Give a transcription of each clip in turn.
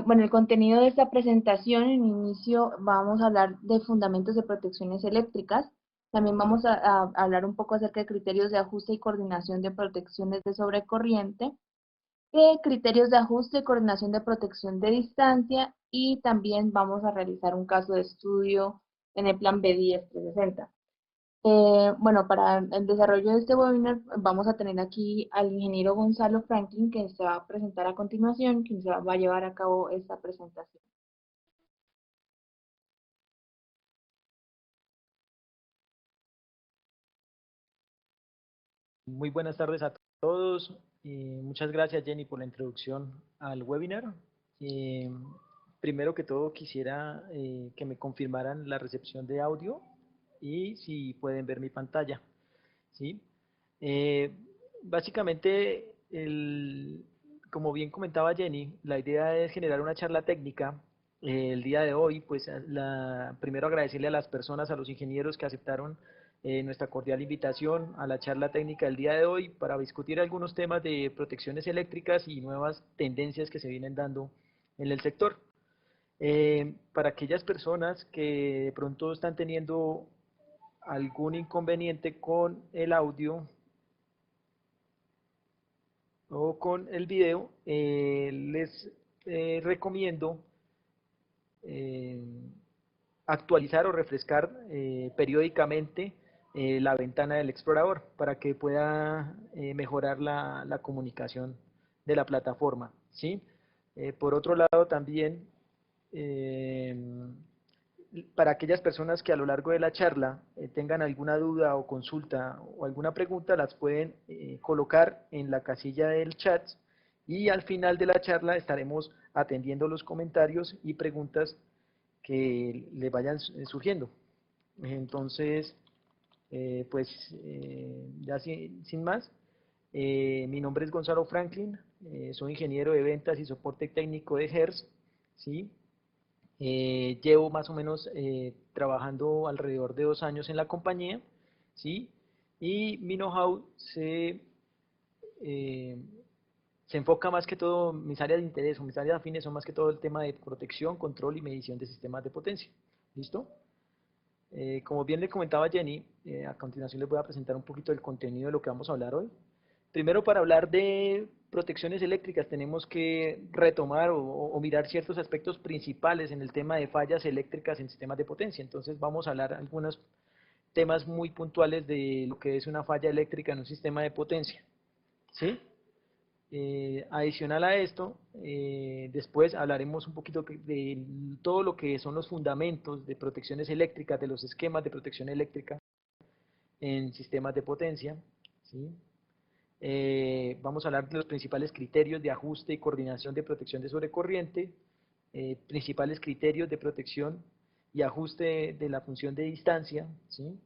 Bueno, el contenido de esta presentación, en inicio vamos a hablar de fundamentos de protecciones eléctricas. También vamos a hablar un poco acerca de criterios de ajuste y coordinación de protecciones de sobrecorriente, criterios de ajuste y coordinación de protección de distancia, y también vamos a realizar un caso de estudio en el plan B10 360. Bueno, para el desarrollo de este webinar vamos a tener aquí al ingeniero Gonzalo Franklin, que se va a presentar a continuación, quien va a llevar a cabo esta presentación. Muy buenas tardes a todos. Muchas gracias, Jenny, por la introducción al webinar. Eh, Primero que todo quisiera que me confirmaran la recepción de audio y si pueden ver mi pantalla, ¿sí? Eh, Básicamente, como bien comentaba Jenny, la idea es generar una charla técnica. El día de hoy, pues primero agradecerle a las personas, a los ingenieros que aceptaron nuestra cordial invitación a la charla técnica del día de hoy para discutir algunos temas de protecciones eléctricas y nuevas tendencias que se vienen dando en el sector. Para aquellas personas que de pronto están teniendo algún inconveniente con el audio, o con el video, les recomiendo eh, actualizar o refrescar periódicamente la ventana del explorador para que pueda mejorar la comunicación de la plataforma, ¿sí? Por otro lado, también eh, para aquellas personas que a lo largo de la charla tengan alguna duda o consulta o alguna pregunta, las pueden colocar en la casilla del chat y al final de la charla estaremos atendiendo los comentarios y preguntas que le vayan surgiendo. Entonces, ya sin más, mi nombre es Gonzalo Franklin, soy ingeniero de ventas y soporte técnico de Hertz, ¿sí? Llevo más o menos trabajando alrededor de 2 años en la compañía, ¿sí? Y mi know-how eh, se enfoca más que todo, mis áreas de interés o mis áreas afines son más que todo el tema de protección, control y medición de sistemas de potencia. ¿Listo? Como bien le comentaba Jenny, a continuación les voy a presentar un poquito del contenido de lo que vamos a hablar hoy. Primero, para hablar de protecciones eléctricas, tenemos que retomar o mirar ciertos aspectos principales en el tema de fallas eléctricas en sistemas de potencia. Entonces, vamos a hablar algunos temas muy puntuales de lo que es una falla eléctrica en un sistema de potencia. ¿Sí? Adicional a esto, después hablaremos un poquito de todo lo que son los fundamentos de protecciones eléctricas, de los esquemas de protección eléctrica en sistemas de potencia. ¿Sí? Vamos a hablar de los principales criterios de ajuste y coordinación de protección de sobrecorriente, principales criterios de protección y ajuste de la función de distancia, ¿sí?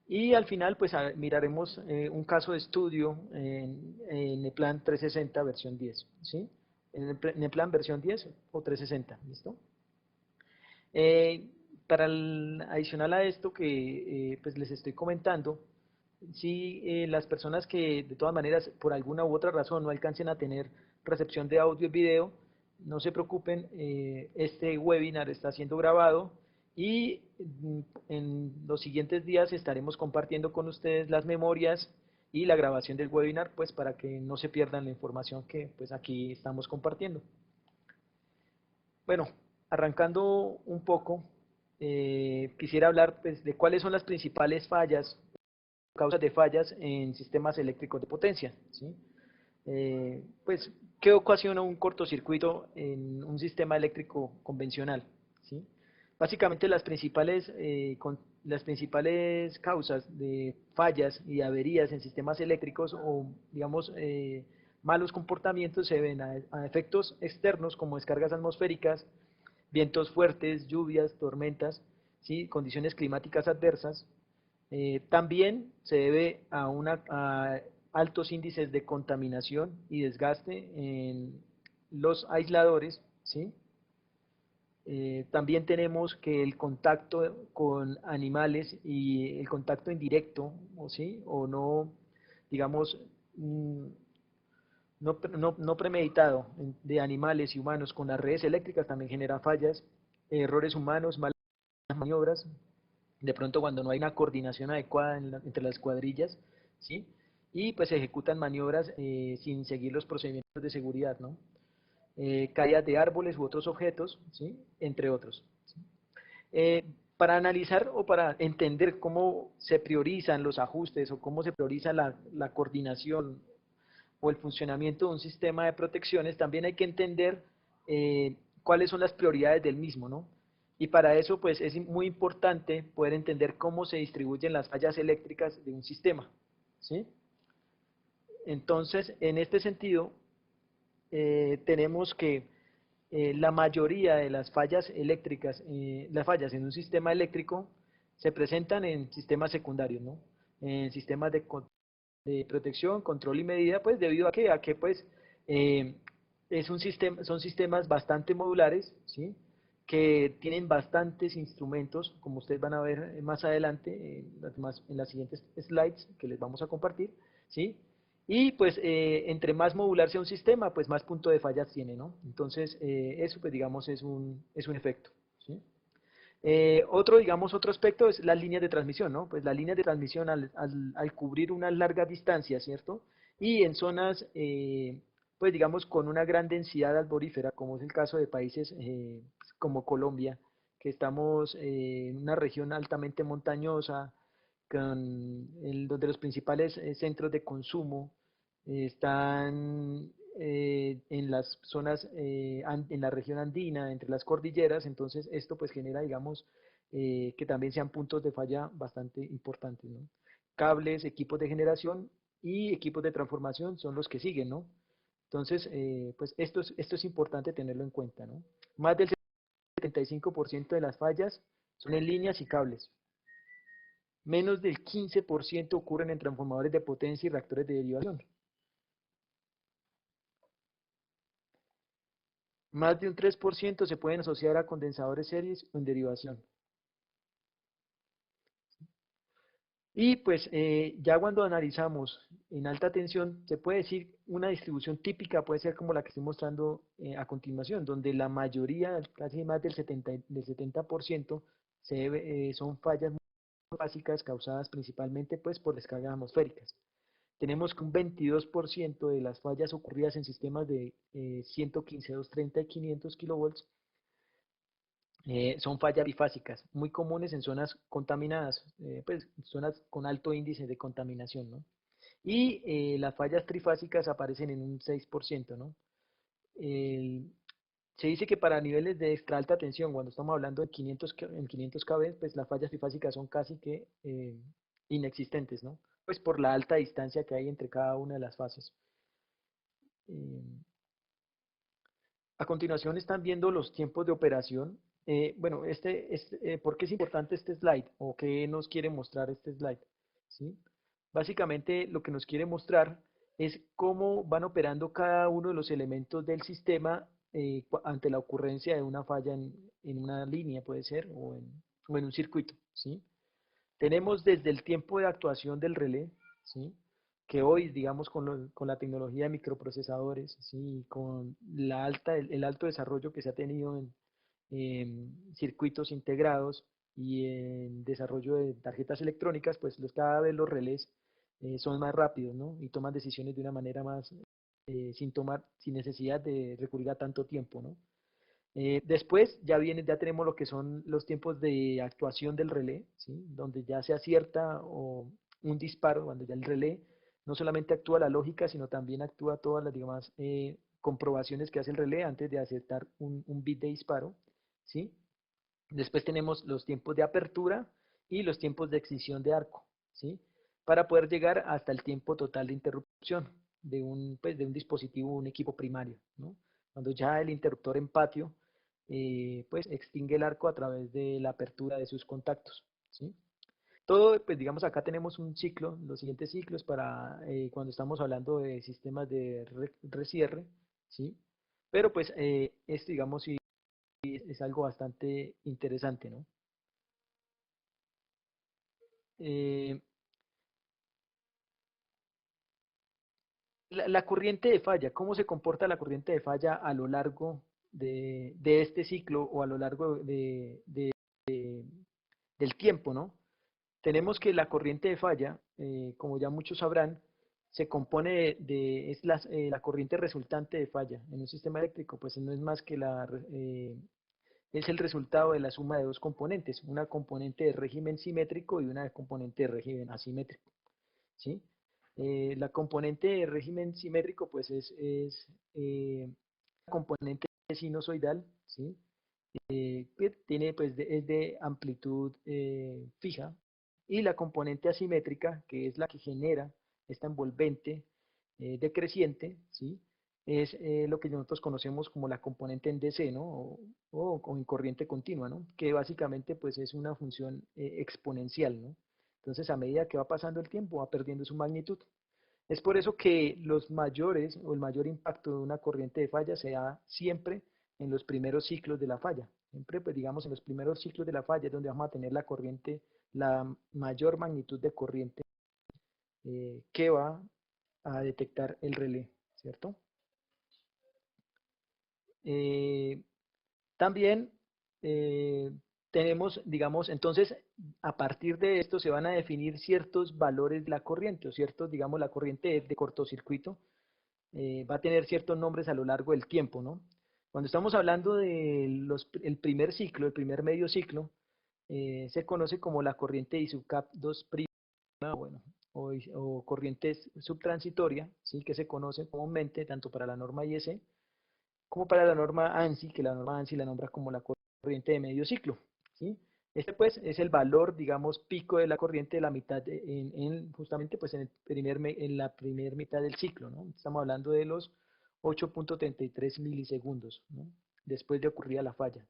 Y al final, pues miraremos un caso de estudio en el plan 360 versión 10, ¿sí? En el plan versión 10 o 360, ¿listo? Eh, Adicional a esto que pues les estoy comentando, si las personas que de todas maneras por alguna u otra razón no alcancen a tener recepción de audio y video, no se preocupen, este webinar está siendo grabado y en los siguientes días estaremos compartiendo con ustedes las memorias y la grabación del webinar, pues para que no se pierdan la información que pues aquí estamos compartiendo. Bueno, arrancando un poco, quisiera hablar pues, de cuáles son las principales fallas, causas de fallas en sistemas eléctricos de potencia, ¿sí? Pues, ¿qué ocasiona un cortocircuito en un sistema eléctrico convencional? ¿Sí? Básicamente las principales causas de fallas y averías en sistemas eléctricos o, digamos, malos comportamientos se deben a efectos externos como descargas atmosféricas, vientos fuertes, lluvias, tormentas, ¿sí? Condiciones climáticas adversas. También se debe a altos índices de contaminación y desgaste en los aisladores, ¿sí? También tenemos que el contacto con animales y el contacto indirecto, ¿sí? O no, digamos, no premeditado de animales y humanos con las redes eléctricas también genera fallas, errores humanos, malas maniobras, de pronto cuando no hay una coordinación adecuada entre las cuadrillas, ¿sí? Y pues se ejecutan maniobras sin seguir los procedimientos de seguridad, ¿no? Caídas de árboles u otros objetos, ¿sí? Entre otros. ¿Sí? Para analizar o para entender cómo se priorizan los ajustes o cómo se prioriza la coordinación o el funcionamiento de un sistema de protecciones, también hay que entender cuáles son las prioridades del mismo, ¿no? Y para eso, pues, es muy importante poder entender cómo se distribuyen las fallas eléctricas de un sistema, ¿sí? Entonces, en este sentido, tenemos que la mayoría de las fallas eléctricas, las fallas en un sistema eléctrico, se presentan en sistemas secundarios, ¿no? En sistemas de protección, control y medida, pues debido a que pues eh, es un sistema, son sistemas bastante modulares, ¿sí? Que tienen bastantes instrumentos, como ustedes van a ver más adelante, en las siguientes slides que les vamos a compartir, ¿sí? Y pues entre más modular sea un sistema, pues más punto de fallas tiene, ¿no? Entonces, eso pues digamos es un efecto, ¿sí? Otro aspecto es las líneas de transmisión, ¿no? Pues las líneas de transmisión al cubrir una larga distancia, ¿cierto? Y en zonas, pues digamos, con una gran densidad arborífera, como es el caso de países como Colombia, que estamos en una región altamente montañosa, donde los principales centros de consumo están en las zonas, en la región andina, entre las cordilleras, entonces esto pues genera, digamos, que también sean puntos de falla bastante importantes, ¿no? Cables, equipos de generación y equipos de transformación son los que siguen, ¿no? Entonces, pues esto es importante tenerlo en cuenta, ¿no? Más del 75% de las fallas son en líneas y cables. Menos del 15% ocurren en transformadores de potencia y reactores de derivación. Más de un 3% se pueden asociar a condensadores series o en derivación. Y pues ya cuando analizamos en alta tensión, se puede decir una distribución típica puede ser como la que estoy mostrando a continuación, donde la mayoría, casi más del 70% son fallas muy básicas causadas principalmente pues por descargas atmosféricas. Tenemos que un 22% de las fallas ocurridas en sistemas de 115, 230 y 500 kilovolts son fallas bifásicas, muy comunes en zonas contaminadas, pues zonas con alto índice de contaminación, ¿no? Y las fallas trifásicas aparecen en un 6%, ¿no? El- Se dice que para niveles de extra alta tensión, cuando estamos hablando de 500 kV, pues las fallas trifásicas son casi que inexistentes, ¿no? Pues por la alta distancia que hay entre cada una de las fases. Eh, A continuación están viendo los tiempos de operación. Bueno, ¿por qué es importante este slide? ¿O qué nos quiere mostrar este slide? ¿Sí? Básicamente lo que nos quiere mostrar es cómo van operando cada uno de los elementos del sistema ante la ocurrencia de una falla en una línea, puede ser, o en un circuito. ¿Sí? Tenemos desde el tiempo de actuación del relé, ¿sí? Que hoy, digamos, con la tecnología de microprocesadores, ¿sí? Con el alto desarrollo que se ha tenido en circuitos integrados y en desarrollo de tarjetas electrónicas, pues cada vez los relés son más rápidos, ¿no? Y toman decisiones de una manera más, sin necesidad de recurrir a tanto tiempo, ¿no? Después ya tenemos lo que son los tiempos de actuación del relé, ¿sí? Donde ya se acierta un disparo, cuando ya el relé no solamente actúa la lógica, sino también actúa todas las digamos, comprobaciones que hace el relé antes de acertar un bit de disparo, ¿sí? Después tenemos los tiempos de apertura y los tiempos de extinción de arco, ¿sí? Para poder llegar hasta el tiempo total de interrupción pues, de un dispositivo, un equipo primario, ¿no? Cuando ya el interruptor en patio, pues extingue el arco a través de la apertura de sus contactos, ¿sí? Todo, pues digamos, acá tenemos un ciclo, los siguientes ciclos para cuando estamos hablando de sistemas de recierre, ¿sí? Pero pues esto, digamos, sí es algo bastante interesante, ¿no? Eh, la corriente de falla, ¿cómo se comporta la corriente de falla a lo largo de este ciclo o a lo largo del tiempo, ¿no? Tenemos que la corriente de falla, como ya muchos sabrán, se compone es la corriente resultante de falla en un sistema eléctrico, pues no es más que es el resultado de la suma de dos componentes, una componente de régimen simétrico y una componente de régimen asimétrico, ¿sí? La componente de régimen simétrico, pues es la componente sinusoidal, ¿sí? Que tiene, pues, es de amplitud fija, y la componente asimétrica, que es la que genera esta envolvente decreciente, ¿sí? Es lo que nosotros conocemos como la componente en DC, ¿no? O en corriente continua, ¿no? Que básicamente pues es una función exponencial, ¿no? Entonces, a medida que va pasando el tiempo, va perdiendo su magnitud. Es por eso que los mayores o el mayor impacto de una corriente de falla se da siempre en los primeros ciclos de la falla. Siempre, pues digamos, en los primeros ciclos de la falla es donde vamos a tener la corriente, la mayor magnitud de corriente que va a detectar el relé, ¿cierto? Eh, También eh, tenemos, digamos, entonces, a partir de esto se van a definir ciertos valores de la corriente, o ciertos, digamos, la corriente de cortocircuito va a tener ciertos nombres a lo largo del tiempo, ¿no? Cuando estamos hablando de el primer ciclo, el primer medio ciclo, se conoce como la corriente I sub cap 2', bueno, o corriente subtransitoria, ¿sí? Que se conoce comúnmente tanto para la norma IS como para la norma ANSI, que la norma ANSI la nombra como la corriente de medio ciclo, ¿sí? Este pues es el valor, digamos, pico de la corriente de la mitad, justamente pues en la primera mitad del ciclo, ¿no? Estamos hablando de los 8.33 milisegundos, ¿no? Después de ocurrida la falla.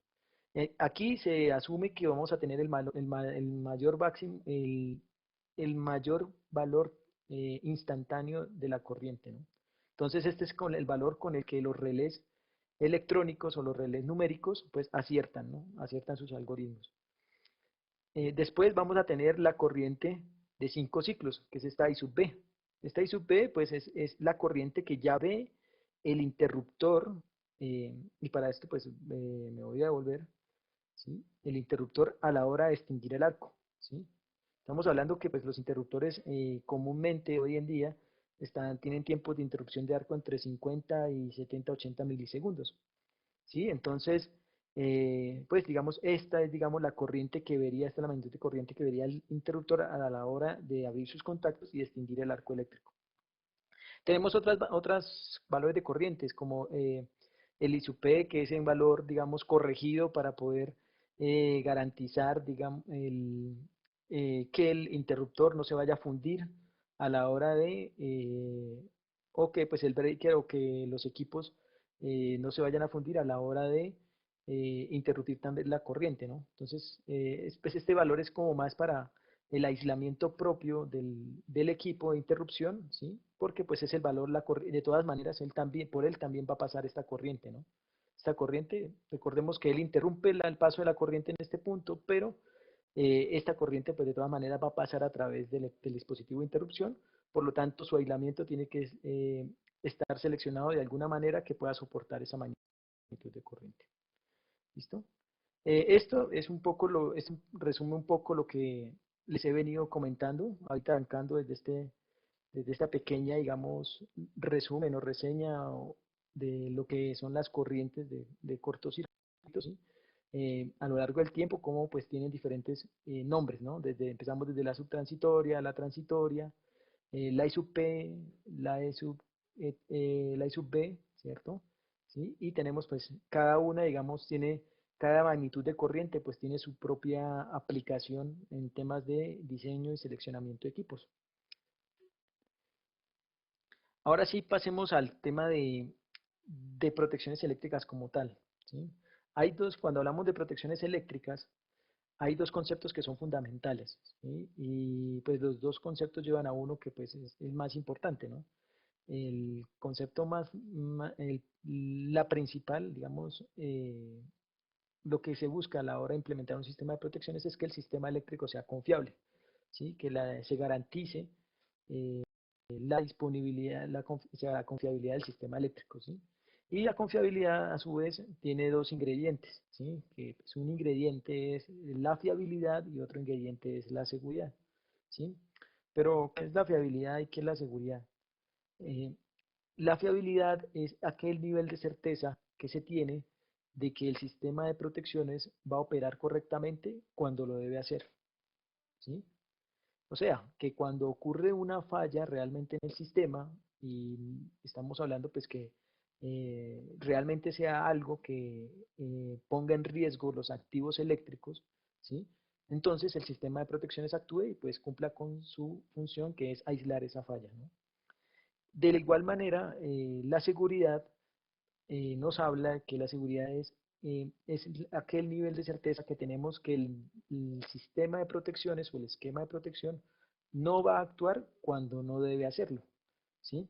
Aquí se asume que vamos a tener el mayor máximo, el mayor valor instantáneo de la corriente, ¿no? Entonces este es con el valor con el que los relés electrónicos o los relés numéricos pues aciertan, ¿no? Aciertan sus algoritmos. Después vamos a tener la corriente de 5 ciclos, que es esta I sub B. Esta I sub B pues es la corriente que ya ve el interruptor, y para esto pues me voy a devolver, ¿sí? El interruptor a la hora de extinguir el arco, ¿sí? Estamos hablando que pues, los interruptores comúnmente hoy en día tienen tiempos de interrupción de arco entre 50 y 70, 80 milisegundos, ¿sí? Entonces, pues digamos, esta es digamos la corriente que vería, esta es la magnitud de corriente que vería el interruptor a la hora de abrir sus contactos y de extinguir el arco eléctrico. Tenemos otras valores de corrientes, como el ISUP, que es un valor, digamos, corregido para poder garantizar, digamos, que el interruptor no se vaya a fundir a la hora o que pues el breaker o que los equipos no se vayan a fundir a la hora de interrumpir también la corriente, ¿no? Entonces, pues este valor es como más para el aislamiento propio del equipo de interrupción, ¿sí? Porque pues es el valor, de todas maneras, por él también va a pasar esta corriente, ¿no? Esta corriente, recordemos que él interrumpe el paso de la corriente en este punto, pero esta corriente pues de todas maneras va a pasar a través del dispositivo de interrupción, por lo tanto su aislamiento tiene que estar seleccionado de alguna manera que pueda soportar esa magnitud de corriente. ¿Listo? Esto es un poco resume un poco lo que les he venido comentando, ahorita arrancando desde esta pequeña, digamos, resumen o reseña de lo que son las corrientes de cortocircuito, ¿sí? A lo largo del tiempo, como pues tienen diferentes nombres, ¿no? Empezamos desde la subtransitoria, la transitoria, la I sub P, la I sub B, ¿cierto? ¿Sí? Y tenemos pues cada una, digamos, cada magnitud de corriente pues tiene su propia aplicación en temas de diseño y seleccionamiento de equipos. Ahora sí pasemos al tema de protecciones eléctricas como tal, ¿sí? Cuando hablamos de protecciones eléctricas, hay dos conceptos que son fundamentales, ¿sí? Y pues los dos conceptos llevan a uno que pues es el más importante, ¿no? El concepto la principal, digamos, lo que se busca a la hora de implementar un sistema de protecciones es que el sistema eléctrico sea confiable, ¿sí? Que se garantice la disponibilidad, o sea, la confiabilidad del sistema eléctrico, ¿sí? Y la confiabilidad, a su vez, tiene dos ingredientes, ¿sí? Que pues, un ingrediente es la fiabilidad y otro ingrediente es la seguridad, ¿sí? Pero, ¿qué es la fiabilidad y qué es la seguridad? Eh, la fiabilidad es aquel nivel de certeza que se tiene de que el sistema de protecciones va a operar correctamente cuando lo debe hacer, ¿sí? O sea, que cuando ocurre una falla realmente en el sistema, y estamos hablando pues que realmente sea algo que ponga en riesgo los activos eléctricos, ¿sí? Entonces el sistema de protecciones actúe y pues cumpla con su función, que es aislar esa falla, ¿no? De la igual manera, la seguridad nos habla que la seguridad es aquel nivel de certeza que tenemos que el sistema de protecciones o el esquema de protección no va a actuar cuando no debe hacerlo, ¿sí?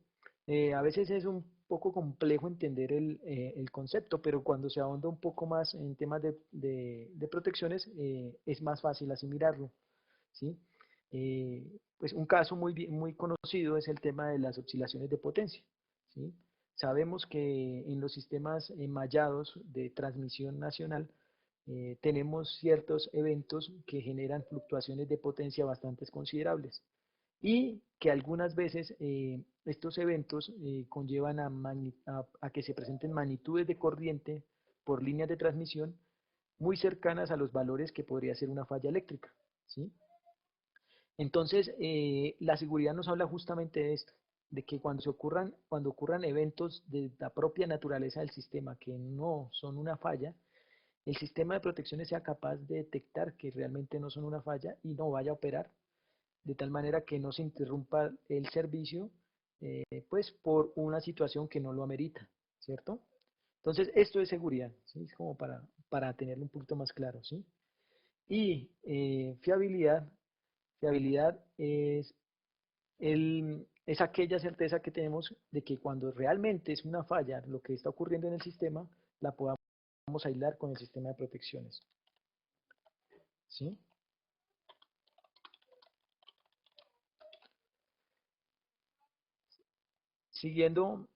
A veces es un poco complejo entender el concepto, pero cuando se ahonda un poco más en temas de protecciones, es más fácil asimilarlo, ¿sí? Pues un caso muy conocido es el tema de las oscilaciones de potencia, ¿sí? Sabemos que en los sistemas enmallados de transmisión nacional tenemos ciertos eventos que generan fluctuaciones de potencia bastante considerables y que algunas veces estos eventos conllevan a que se presenten magnitudes de corriente por líneas de transmisión muy cercanas a los valores que podría ser una falla eléctrica, ¿sí? Entonces, la seguridad nos habla justamente de esto, de que cuando ocurran eventos de la propia naturaleza del sistema que no son una falla, el sistema de protecciones sea capaz de detectar que realmente no son una falla y no vaya a operar, de tal manera que no se interrumpa el servicio, pues por una situación que no lo amerita, ¿cierto? Entonces, esto es seguridad, ¿sí? Es como para tenerlo un poquito más claro, ¿sí? Y fiabilidad. Fiabilidad es aquella certeza que tenemos de que cuando realmente es una falla lo que está ocurriendo en el sistema, la podamos aislar con el sistema de protecciones, ¿sí? Siguiendo,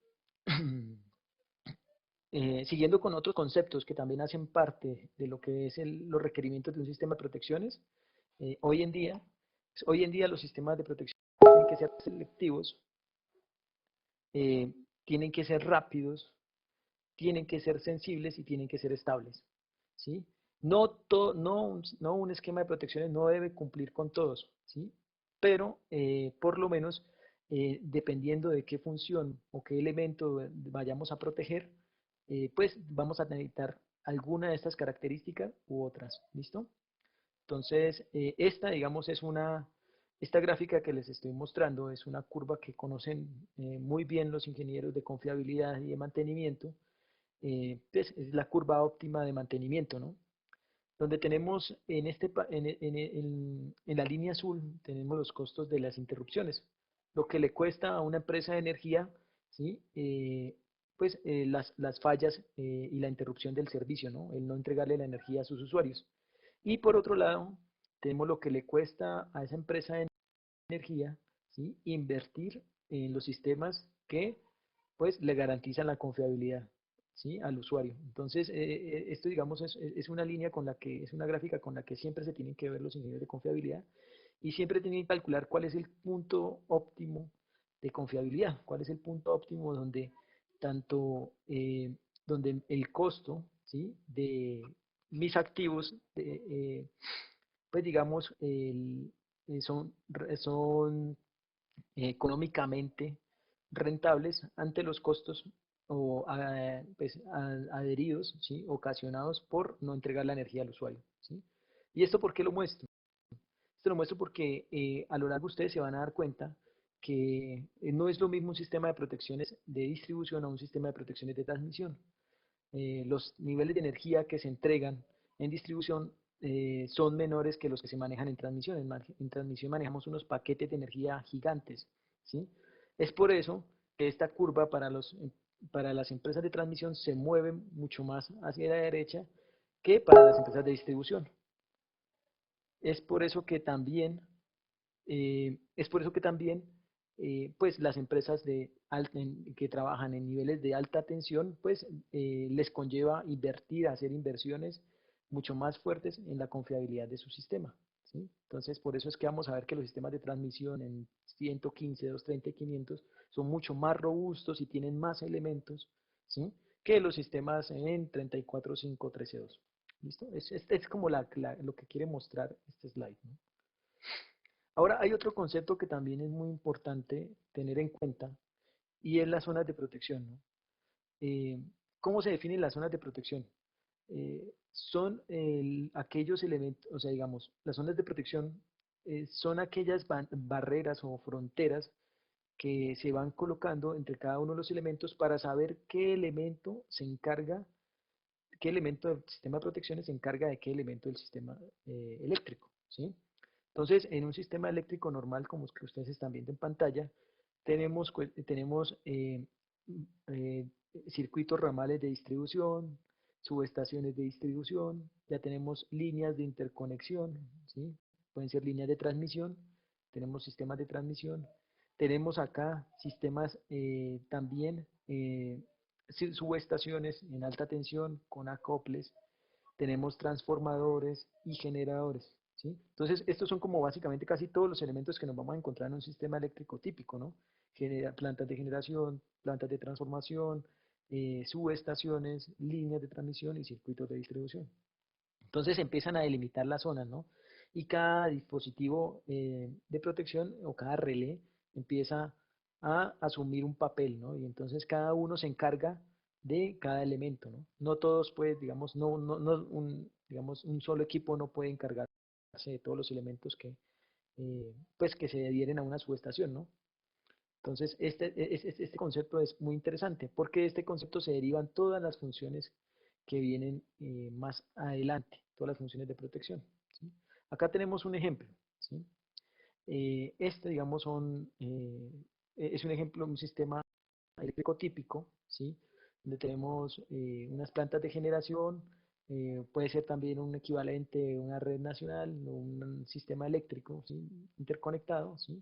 siguiendo con otros conceptos que también hacen parte de lo que es los requerimientos de un sistema de protecciones, hoy en día, los sistemas de protección tienen que ser selectivos, eh, tienen que ser rápidos, tienen que ser sensibles y tienen que ser estables, ¿sí? No un esquema de protecciones no debe cumplir con todos, ¿sí? Pero por lo menos dependiendo de qué función o qué elemento vayamos a proteger, pues vamos a necesitar alguna de estas características u otras, ¿listo? Entonces, digamos, esta gráfica que les estoy mostrando es una curva que conocen muy bien los ingenieros de confiabilidad y de mantenimiento, pues es la curva óptima de mantenimiento, ¿no? Donde tenemos en la línea azul, tenemos los costos de las interrupciones, lo que le cuesta a una empresa de energía, ¿sí? Pues las fallas y la interrupción del servicio, ¿no? El no entregarle la energía a sus usuarios. Y por otro lado, tenemos lo que le cuesta a esa empresa de energía, ¿sí? Invertir en los sistemas que pues le garantizan la confiabilidad, ¿sí? Al usuario. Entonces, esto digamos es una línea con la que, es una gráfica con la que siempre se tienen que ver los ingenieros de confiabilidad y siempre tienen que calcular cuál es el punto óptimo de confiabilidad, cuál es el punto óptimo donde tanto, donde el costo, ¿sí? De mis activos, pues digamos, son económicamente rentables ante los costos o pues, adheridos, ¿sí? Ocasionados por no entregar la energía al usuario, ¿sí? ¿Y esto por qué lo muestro? Esto lo muestro porque a lo largo ustedes se van a dar cuenta que no es lo mismo un sistema de protecciones de distribución a un sistema de protecciones de transmisión. Los niveles de energía que se entregan en distribución son menores que los que se manejan en transmisión. En transmisión manejamos unos paquetes de energía gigantes, ¿sí? Es por eso que esta curva para las empresas de transmisión se mueve mucho más hacia la derecha que para las empresas de distribución. Es por eso que también, es por eso que también pues las empresas que trabajan en niveles de alta tensión, pues les conlleva hacer inversiones mucho más fuertes en la confiabilidad de su sistema. ¿Sí? Entonces, por eso es que vamos a ver que los sistemas de transmisión en 115, 230 y 500 son mucho más robustos y tienen más elementos, ¿sí? Que los sistemas en 34.5, 13.2. ¿Listo? Es como lo que quiere mostrar este slide, ¿no? Ahora hay otro concepto que también es muy importante tener en cuenta y es las zonas de protección, ¿no? Eh, ¿Cómo se definen las zonas de protección? Son aquellos elementos, o sea, digamos, las zonas de protección son aquellas barreras o fronteras que se van colocando entre cada uno de los elementos para saber qué elemento se encarga, qué elemento del sistema de protecciones se encarga de qué elemento del sistema eléctrico, ¿sí? Entonces, en un sistema eléctrico normal, como es que ustedes están viendo en pantalla, tenemos eh, circuitos ramales de distribución, subestaciones de distribución, ya tenemos líneas de interconexión, ¿sí? Pueden ser líneas de transmisión, tenemos sistemas de transmisión, tenemos acá sistemas también, subestaciones en alta tensión con acoples, tenemos transformadores y generadores, ¿sí? Entonces, estos son como básicamente casi todos los elementos que nos vamos a encontrar en un sistema eléctrico típico, ¿no? Plantas de generación, plantas de transformación, subestaciones, líneas de transmisión y circuitos de distribución. Entonces empiezan a delimitar las zonas, ¿no? Y cada dispositivo de protección o cada relé empieza a asumir un papel, ¿no? Y entonces cada uno se encarga de cada elemento, ¿no? No todos, pues, digamos, digamos, un solo equipo no puede encargarse de todos los elementos pues, que se adhieren a una subestación, ¿no? Entonces, este concepto es muy interesante porque de este concepto se derivan todas las funciones que vienen más adelante, todas las funciones de protección, ¿sí? Acá tenemos un ejemplo, ¿sí? Digamos, es un ejemplo de un sistema eléctrico típico, ¿sí? Donde tenemos unas plantas de generación, puede ser también un equivalente, una red nacional, un sistema eléctrico, ¿sí? Interconectado, ¿sí?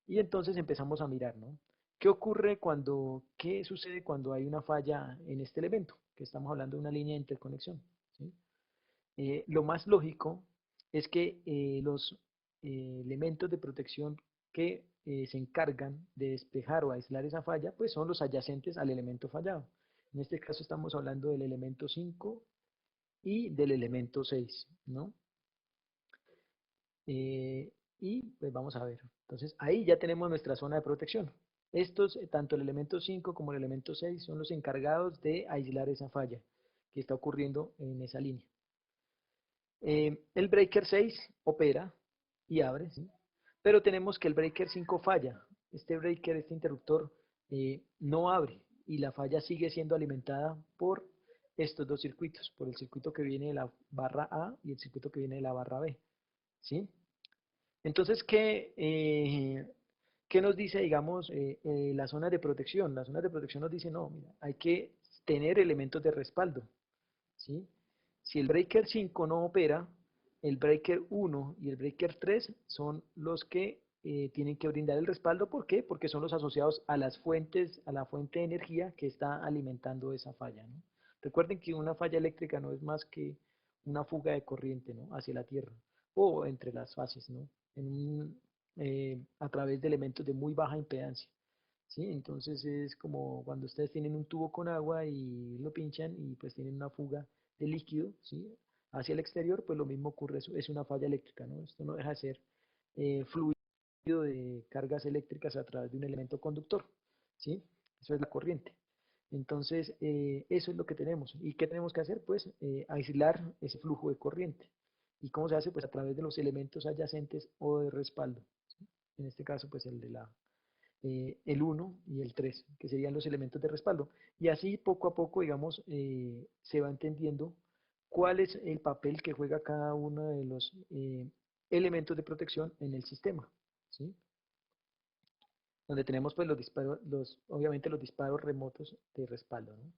Y entonces empezamos a mirar, ¿no? ¿Qué sucede cuando hay una falla en este elemento? Que estamos hablando de una línea de interconexión, ¿sí? Lo más lógico es que los elementos de protección que se encargan de despejar o aislar esa falla, pues son los adyacentes al elemento fallado. En este caso estamos hablando del elemento 5 y del elemento 6, ¿no? Y pues vamos a ver. Entonces ahí ya tenemos nuestra zona de protección. Estos, tanto el elemento 5 como el elemento 6 son los encargados de aislar esa falla que está ocurriendo en esa línea. El breaker 6 opera y abre, ¿sí? Pero tenemos que el breaker 5 falla. Este interruptor, no abre y la falla sigue siendo alimentada por estos dos circuitos, por el circuito que viene de la barra A y el circuito que viene de la barra B, ¿sí? Entonces, ¿qué nos dice, digamos, la zona de protección? La zona de protección nos dice, no, mira, hay que tener elementos de respaldo, ¿sí? Si el breaker 5 no opera, el breaker 1 y el breaker 3 son los que tienen que brindar el respaldo. ¿Por qué? Porque son los asociados a las fuentes, a la fuente de energía que está alimentando esa falla, ¿no? Recuerden que una falla eléctrica no es más que una fuga de corriente, ¿no? Hacia la Tierra o entre las fases, ¿no? A través de elementos de muy baja impedancia, ¿sí? Entonces es como cuando ustedes tienen un tubo con agua y lo pinchan y pues tienen una fuga de líquido, ¿sí? Hacia el exterior, pues lo mismo ocurre, es una falla eléctrica, ¿no? Esto no deja de ser fluido de cargas eléctricas a través de un elemento conductor, ¿sí? Eso es la corriente. Entonces, eso es lo que tenemos. ¿Y qué tenemos que hacer? Pues aislar ese flujo de corriente. ¿Y cómo se hace? Pues a través de los elementos adyacentes o de respaldo, ¿sí? En este caso, pues el 1 y el 3 que serían los elementos de respaldo. Y así poco a poco, digamos, se va entendiendo cuál es el papel que juega cada uno de los elementos de protección en el sistema, ¿sí? Donde tenemos pues los disparos, obviamente los disparos remotos de respaldo, ¿no?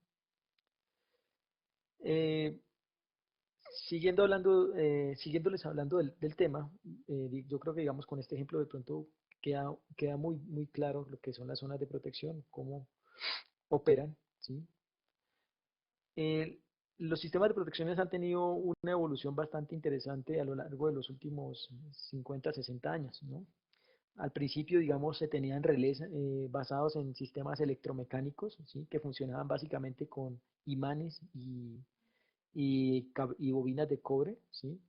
Eh, siguiéndoles hablando del tema, yo creo que digamos con este ejemplo de pronto queda muy claro lo que son las zonas de protección, cómo operan, ¿sí? El- los sistemas de protecciones han tenido una evolución bastante interesante a lo largo de los últimos 50, 60 años, ¿no? Al principio, digamos, se tenían relés basados en sistemas electromecánicos, ¿sí? Que funcionaban básicamente con imanes y bobinas de cobre, ¿sí?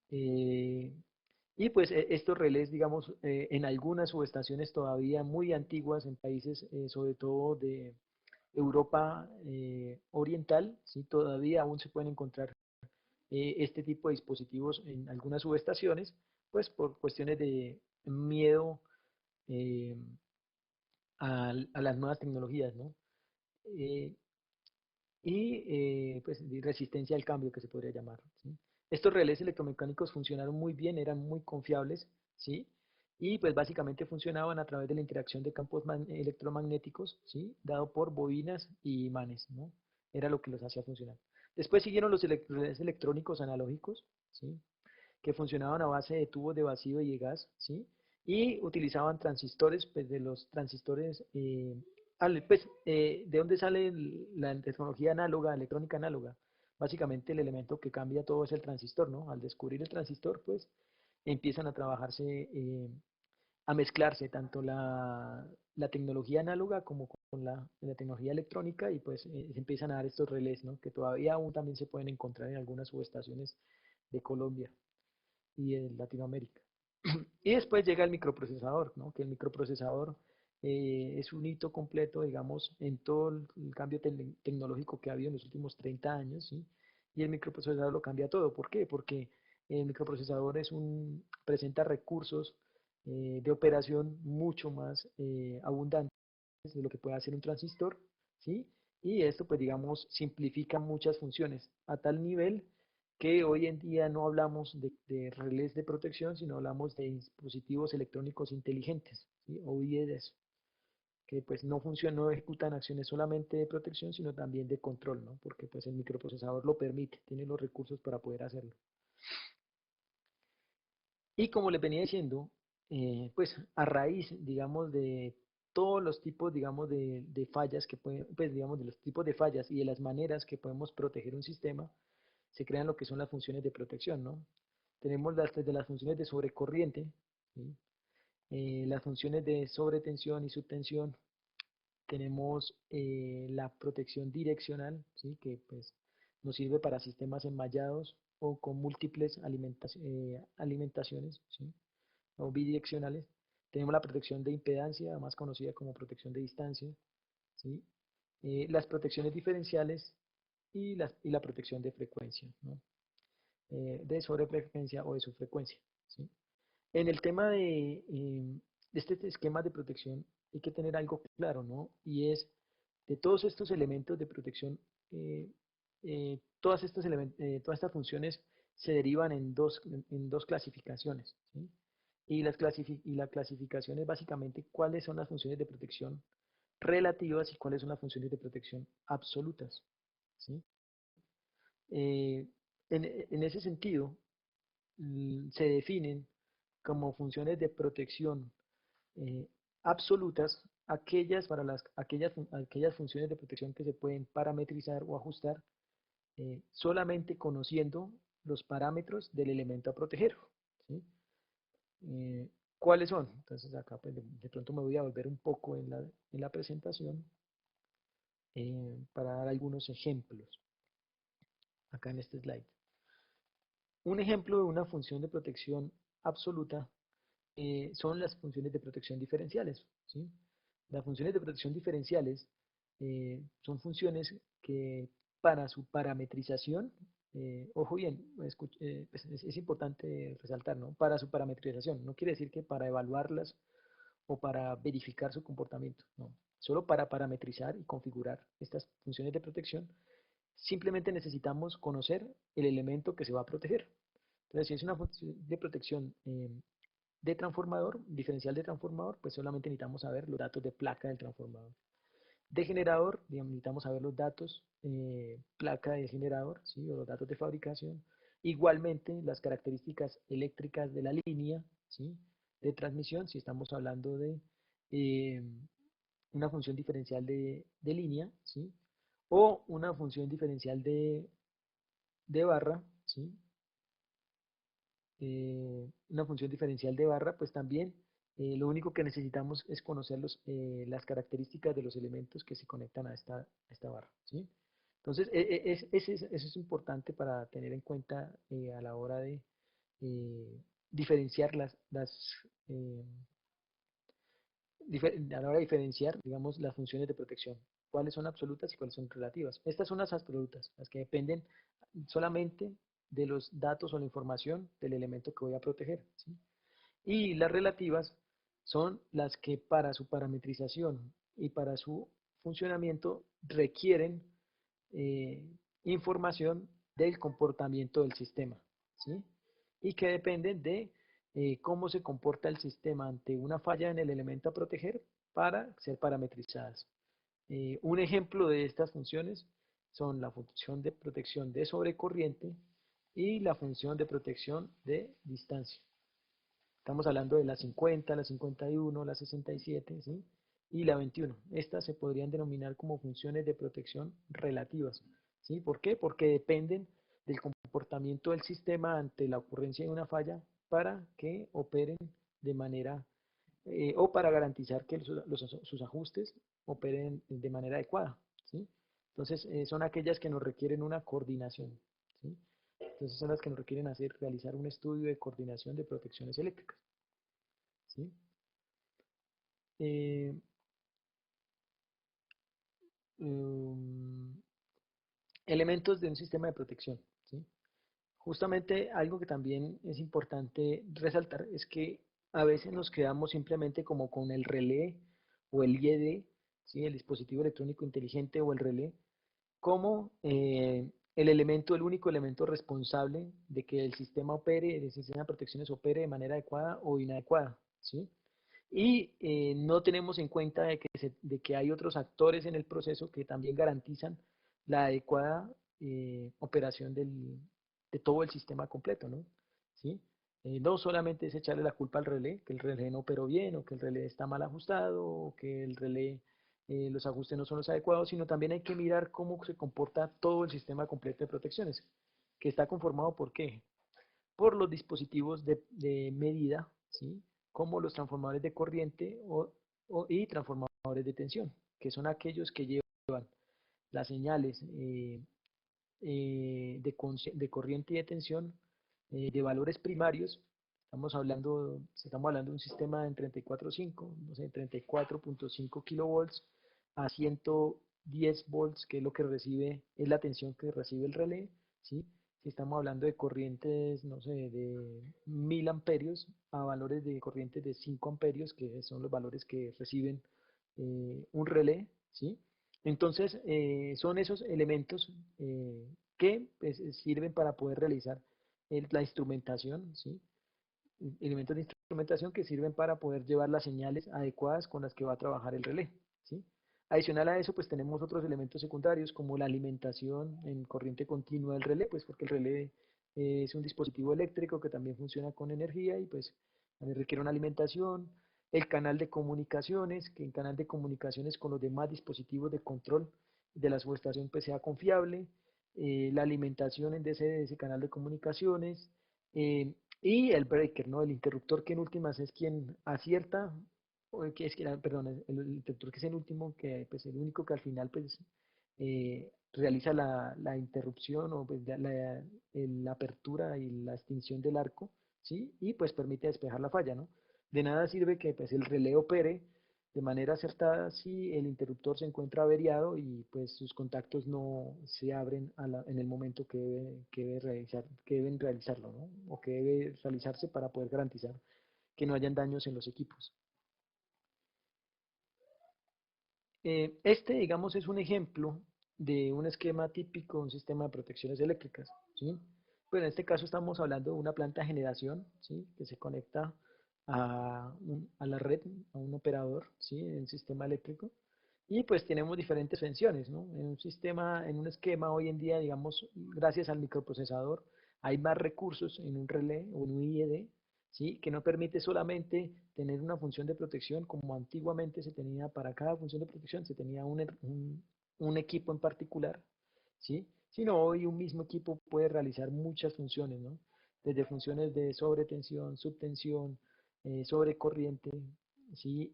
Eh, y pues estos relés, digamos, en algunas subestaciones todavía muy antiguas en países, sobre todo de Europa Oriental, ¿sí? Todavía aún se pueden encontrar este tipo de dispositivos en algunas subestaciones, pues por cuestiones de miedo eh, a las nuevas tecnologías, ¿no? Eh, pues de resistencia al cambio que se podría llamar, ¿sí? Estos relés electromecánicos funcionaron muy bien, eran muy confiables, ¿sí? Y pues básicamente funcionaban a través de la interacción de campos electromagnéticos, ¿sí? Dado por bobinas y imanes, ¿no? Era lo que los hacía funcionar. Después siguieron los relés electrónicos analógicos, ¿sí? Que funcionaban a base de tubos de vacío y de gas, ¿sí? Y utilizaban transistores, pues de los transistores, ¿de dónde sale la tecnología análoga, electrónica análoga? Básicamente el elemento que cambia todo es el transistor, ¿no? Al descubrir el transistor, pues empiezan a trabajarse, a mezclarse tanto la tecnología análoga como con la tecnología electrónica y pues se empiezan a dar estos relés, ¿no? Que todavía aún también se pueden encontrar en algunas subestaciones de Colombia y en Latinoamérica. Y después llega el microprocesador, ¿no? Que el microprocesador es un hito completo, digamos, en todo el cambio tecnológico que ha habido en los últimos 30 años, ¿sí? Y el microprocesador lo cambia todo. ¿Por qué? Porque el microprocesador presenta recursos de operación mucho más abundantes de lo que puede hacer un transistor, ¿sí? Y esto, pues digamos, simplifica muchas funciones a tal nivel que hoy en día no hablamos de relés de protección, sino hablamos de dispositivos electrónicos inteligentes, ¿sí? O IEDs, que pues no funcionan, no ejecutan acciones solamente de protección, sino también de control, ¿no? Porque pues el microprocesador lo permite, tiene los recursos para poder hacerlo. Y como les venía diciendo, pues a raíz, digamos, de todos los tipos, digamos, de fallas que pueden, pues digamos, de los tipos de fallas y de las maneras que podemos proteger un sistema, se crean lo que son las funciones de protección, ¿no? Tenemos desde las funciones de sobrecorriente, ¿sí? Las funciones de sobretensión y subtensión, tenemos la protección direccional, ¿sí? Que pues nos sirve para sistemas enmallados o con múltiples alimentaciones, ¿sí? O bidireccionales. Tenemos la protección de impedancia, más conocida como protección de distancia, ¿sí? Las protecciones diferenciales y la protección de frecuencia, ¿no? De sobrefrecuencia o de subfrecuencia, ¿sí? En el tema de este esquema de protección hay que tener algo claro, ¿no? Y es de todos estos elementos de protección, eh, todas estas funciones se derivan en dos clasificaciones, ¿sí? Y la clasificación es básicamente cuáles son las funciones de protección relativas y cuáles son las funciones de protección absolutas, ¿sí? Eh, en ese sentido, se definen como funciones de protección eh, absolutas aquellas funciones de protección que se pueden parametrizar o ajustar solamente conociendo los parámetros del elemento a proteger, ¿sí? Eh, ¿Cuáles son? Entonces acá pues, de pronto me voy a volver un poco en la presentación para dar algunos ejemplos acá en este slide. Un ejemplo de una función de protección absoluta son las funciones de protección diferenciales, ¿sí? Las funciones de protección diferenciales son funciones que para su parametrización, ojo bien, pues es importante resaltar, ¿no? Para su parametrización, no quiere decir que para evaluarlas o para verificar su comportamiento, no. Solo para parametrizar y configurar estas funciones de protección, simplemente necesitamos conocer el elemento que se va a proteger. Entonces, si es una función de protección de transformador, diferencial de transformador, pues solamente necesitamos saber los datos de placa del transformador. De generador, digamos, necesitamos saber los datos placa del generador, ¿sí? O los datos de fabricación. Igualmente, las características eléctricas de la línea, ¿sí? de transmisión, si estamos hablando de eh, una función diferencial de línea, ¿sí? O una función diferencial de barra, ¿sí? Una función diferencial de barra, pues también lo único que necesitamos es conocer las características de los elementos que se conectan a esta barra, ¿sí? Entonces, eso es importante para tener en cuenta a la hora de diferenciar eh, a la hora de diferenciar, digamos, las funciones de protección. ¿Cuáles son absolutas y cuáles son relativas? Estas son las absolutas, las que dependen solamente de los datos o la información del elemento que voy a proteger, ¿sí? Y las relativas son las que para su parametrización y para su funcionamiento requieren eh, información del comportamiento del sistema, ¿sí? Y que dependen de cómo se comporta el sistema ante una falla en el elemento a proteger para ser parametrizadas. Un ejemplo de estas funciones son la función de protección de sobrecorriente y la función de protección de distancia. Estamos hablando de la 50, la 51, la 67, ¿sí? Y la 21. Estas se podrían denominar como funciones de protección relativas, ¿sí? ¿Por qué? Porque dependen del comportamiento del sistema ante la ocurrencia de una falla para que operen de manera, o para garantizar que sus ajustes operen de manera adecuada, ¿sí? Entonces, son aquellas que nos requieren una coordinación, ¿sí? Entonces son las que nos requieren realizar un estudio de coordinación de protecciones eléctricas, ¿sí? Eh, um, Elementos de un sistema de protección, ¿sí? Justamente algo que también es importante resaltar es que a veces nos quedamos simplemente como con el relé o el IED, ¿sí? El dispositivo electrónico inteligente o el relé, como el único elemento responsable de que el sistema opere, el sistema de protecciones opere de manera adecuada o inadecuada, ¿sí? Y no tenemos en cuenta de que hay otros actores en el proceso que también garantizan la adecuada operación de todo el sistema completo, ¿no? ¿Sí? No solamente es echarle la culpa al relé, que el relé no operó bien, o que el relé está mal ajustado, o que el relé, los ajustes no son los adecuados, sino también hay que mirar cómo se comporta todo el sistema completo de protecciones, que está conformado por qué, por los dispositivos de medida, ¿sí? Como los transformadores de corriente y transformadores de tensión, que son aquellos que llevan las señales de corriente y de tensión de valores primarios. Estamos hablando de un sistema en 34.5, no sé, 34.5 kilovolts a 110 volts, que es lo que recibe, es la tensión que recibe el relé, ¿sí? Si estamos hablando de corrientes, no sé, de 1000 amperios a valores de corrientes de 5 amperios, que son los valores que reciben un relé, ¿sí? Entonces, son esos elementos que pues, sirven para poder realizar la instrumentación, ¿sí? Elementos de instrumentación que sirven para poder llevar las señales adecuadas con las que va a trabajar el relé, ¿sí? Adicional a eso, pues tenemos otros elementos secundarios como la alimentación en corriente continua del relé, pues porque el relé es un dispositivo eléctrico que también funciona con energía y pues también requiere una alimentación. El canal de comunicaciones, que en canal de comunicaciones con los demás dispositivos de control de la subestación pues sea confiable. La alimentación de ese canal de comunicaciones. Y el breaker, ¿no? El interruptor que en últimas es quien acierta, perdón, el interruptor que es el último, que pues el único que al final pues realiza la interrupción o pues la apertura y la extinción del arco, ¿sí? Y pues permite despejar la falla, ¿no? De nada sirve que pues el relé opere de manera acertada si el interruptor se encuentra averiado y pues sus contactos no se abren en el momento que deben realizarlo, ¿no? O que debe realizarse para poder garantizar que no hayan daños en los equipos. Digamos, es un ejemplo de un esquema típico de un sistema de protecciones eléctricas, ¿sí? Pues en este caso estamos hablando de una planta de generación, ¿sí? Que se conecta a la red, a un operador, ¿sí? En el sistema eléctrico. Y pues tenemos diferentes funciones, ¿no? En un esquema hoy en día, digamos, gracias al microprocesador, hay más recursos en un relé o en un IED, ¿sí? Que no permite solamente tener una función de protección como antiguamente se tenía. Para cada función de protección se tenía un equipo en particular, ¿sí? Sino hoy un mismo equipo puede realizar muchas funciones, ¿no? Desde funciones de sobretensión, subtensión, sobrecorriente, ¿sí?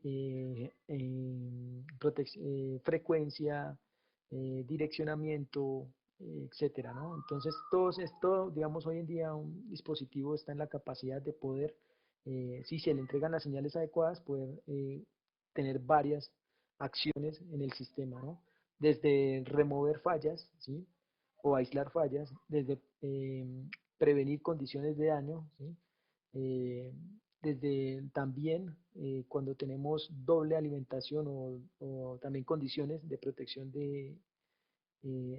Frecuencia, direccionamiento, etcétera, ¿no? Entonces, todo, digamos, hoy en día un dispositivo está en la capacidad de poder, si se le entregan las señales adecuadas, poder tener varias acciones en el sistema, ¿no? Desde remover fallas, ¿sí? O aislar fallas, desde prevenir condiciones de daño, ¿sí? Eh, Desde también cuando tenemos doble alimentación o también condiciones de protección de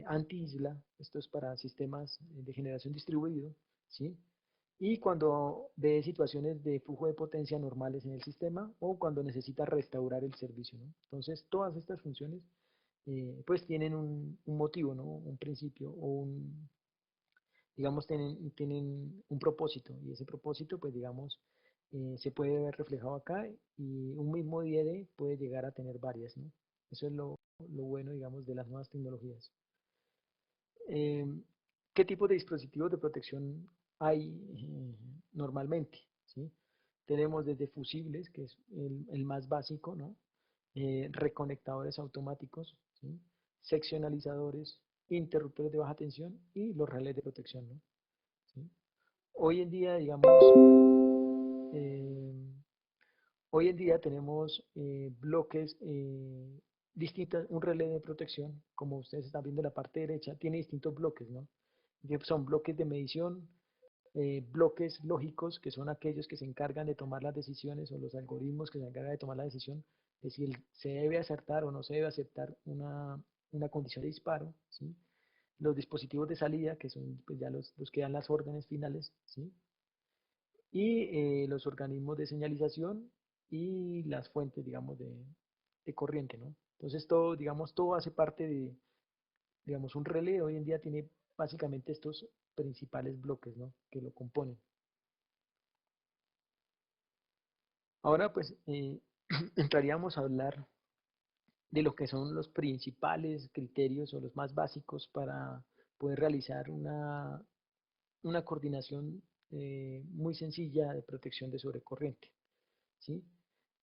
anti-isla, esto es para sistemas de generación distribuido, ¿sí? Y cuando ve situaciones de flujo de potencia normales en el sistema o cuando necesita restaurar el servicio, ¿no? Entonces, todas estas funciones pues tienen un motivo, ¿no? Un principio o digamos, tienen un propósito y ese propósito, pues digamos, se puede ver reflejado acá y un mismo IDE puede llegar a tener varias, ¿no? Eso es lo bueno, digamos, de las nuevas tecnologías. Eh, ¿Qué tipo de dispositivos de protección hay normalmente? ¿Sí? Tenemos desde fusibles, que es el más básico, ¿no? Reconectadores automáticos, ¿sí? Seccionalizadores, interruptores de baja tensión y los relés de protección, ¿no? ¿Sí? Hoy en día, digamos, eh, hoy en día tenemos bloques distintos, un relé de protección, como ustedes están viendo en la parte derecha, tiene distintos bloques, ¿no? Que son bloques de medición, bloques lógicos, que son aquellos que se encargan de tomar las decisiones o los algoritmos que se encargan de tomar la decisión de si se debe acertar o no se debe aceptar una condición de disparo, ¿sí? Los dispositivos de salida, que son pues, ya los que dan las órdenes finales, ¿sí? Y los organismos de señalización y las fuentes, digamos, de corriente, ¿no? Entonces todo, digamos, todo hace parte de, digamos, un relé. Hoy en día tiene básicamente estos principales bloques, ¿no? Que lo componen. Ahora, pues, entraríamos a hablar de lo que son los principales criterios o los más básicos para poder realizar una coordinación muy sencilla de protección de sobrecorriente, ¿sí?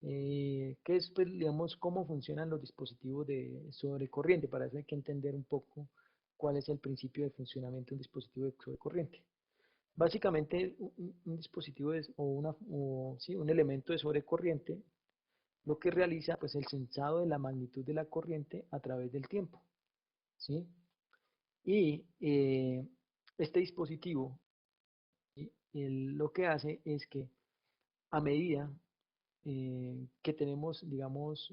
Que es, pues, digamos, cómo funcionan los dispositivos de sobrecorriente. Para eso hay que entender un poco cuál es el principio de funcionamiento de un dispositivo de sobrecorriente. Básicamente, un dispositivo sí, un elemento de sobrecorriente lo que realiza pues el sensado de la magnitud de la corriente a través del tiempo, ¿sí? Y este dispositivo, ¿sí? Lo que hace es que a medida que tenemos, digamos,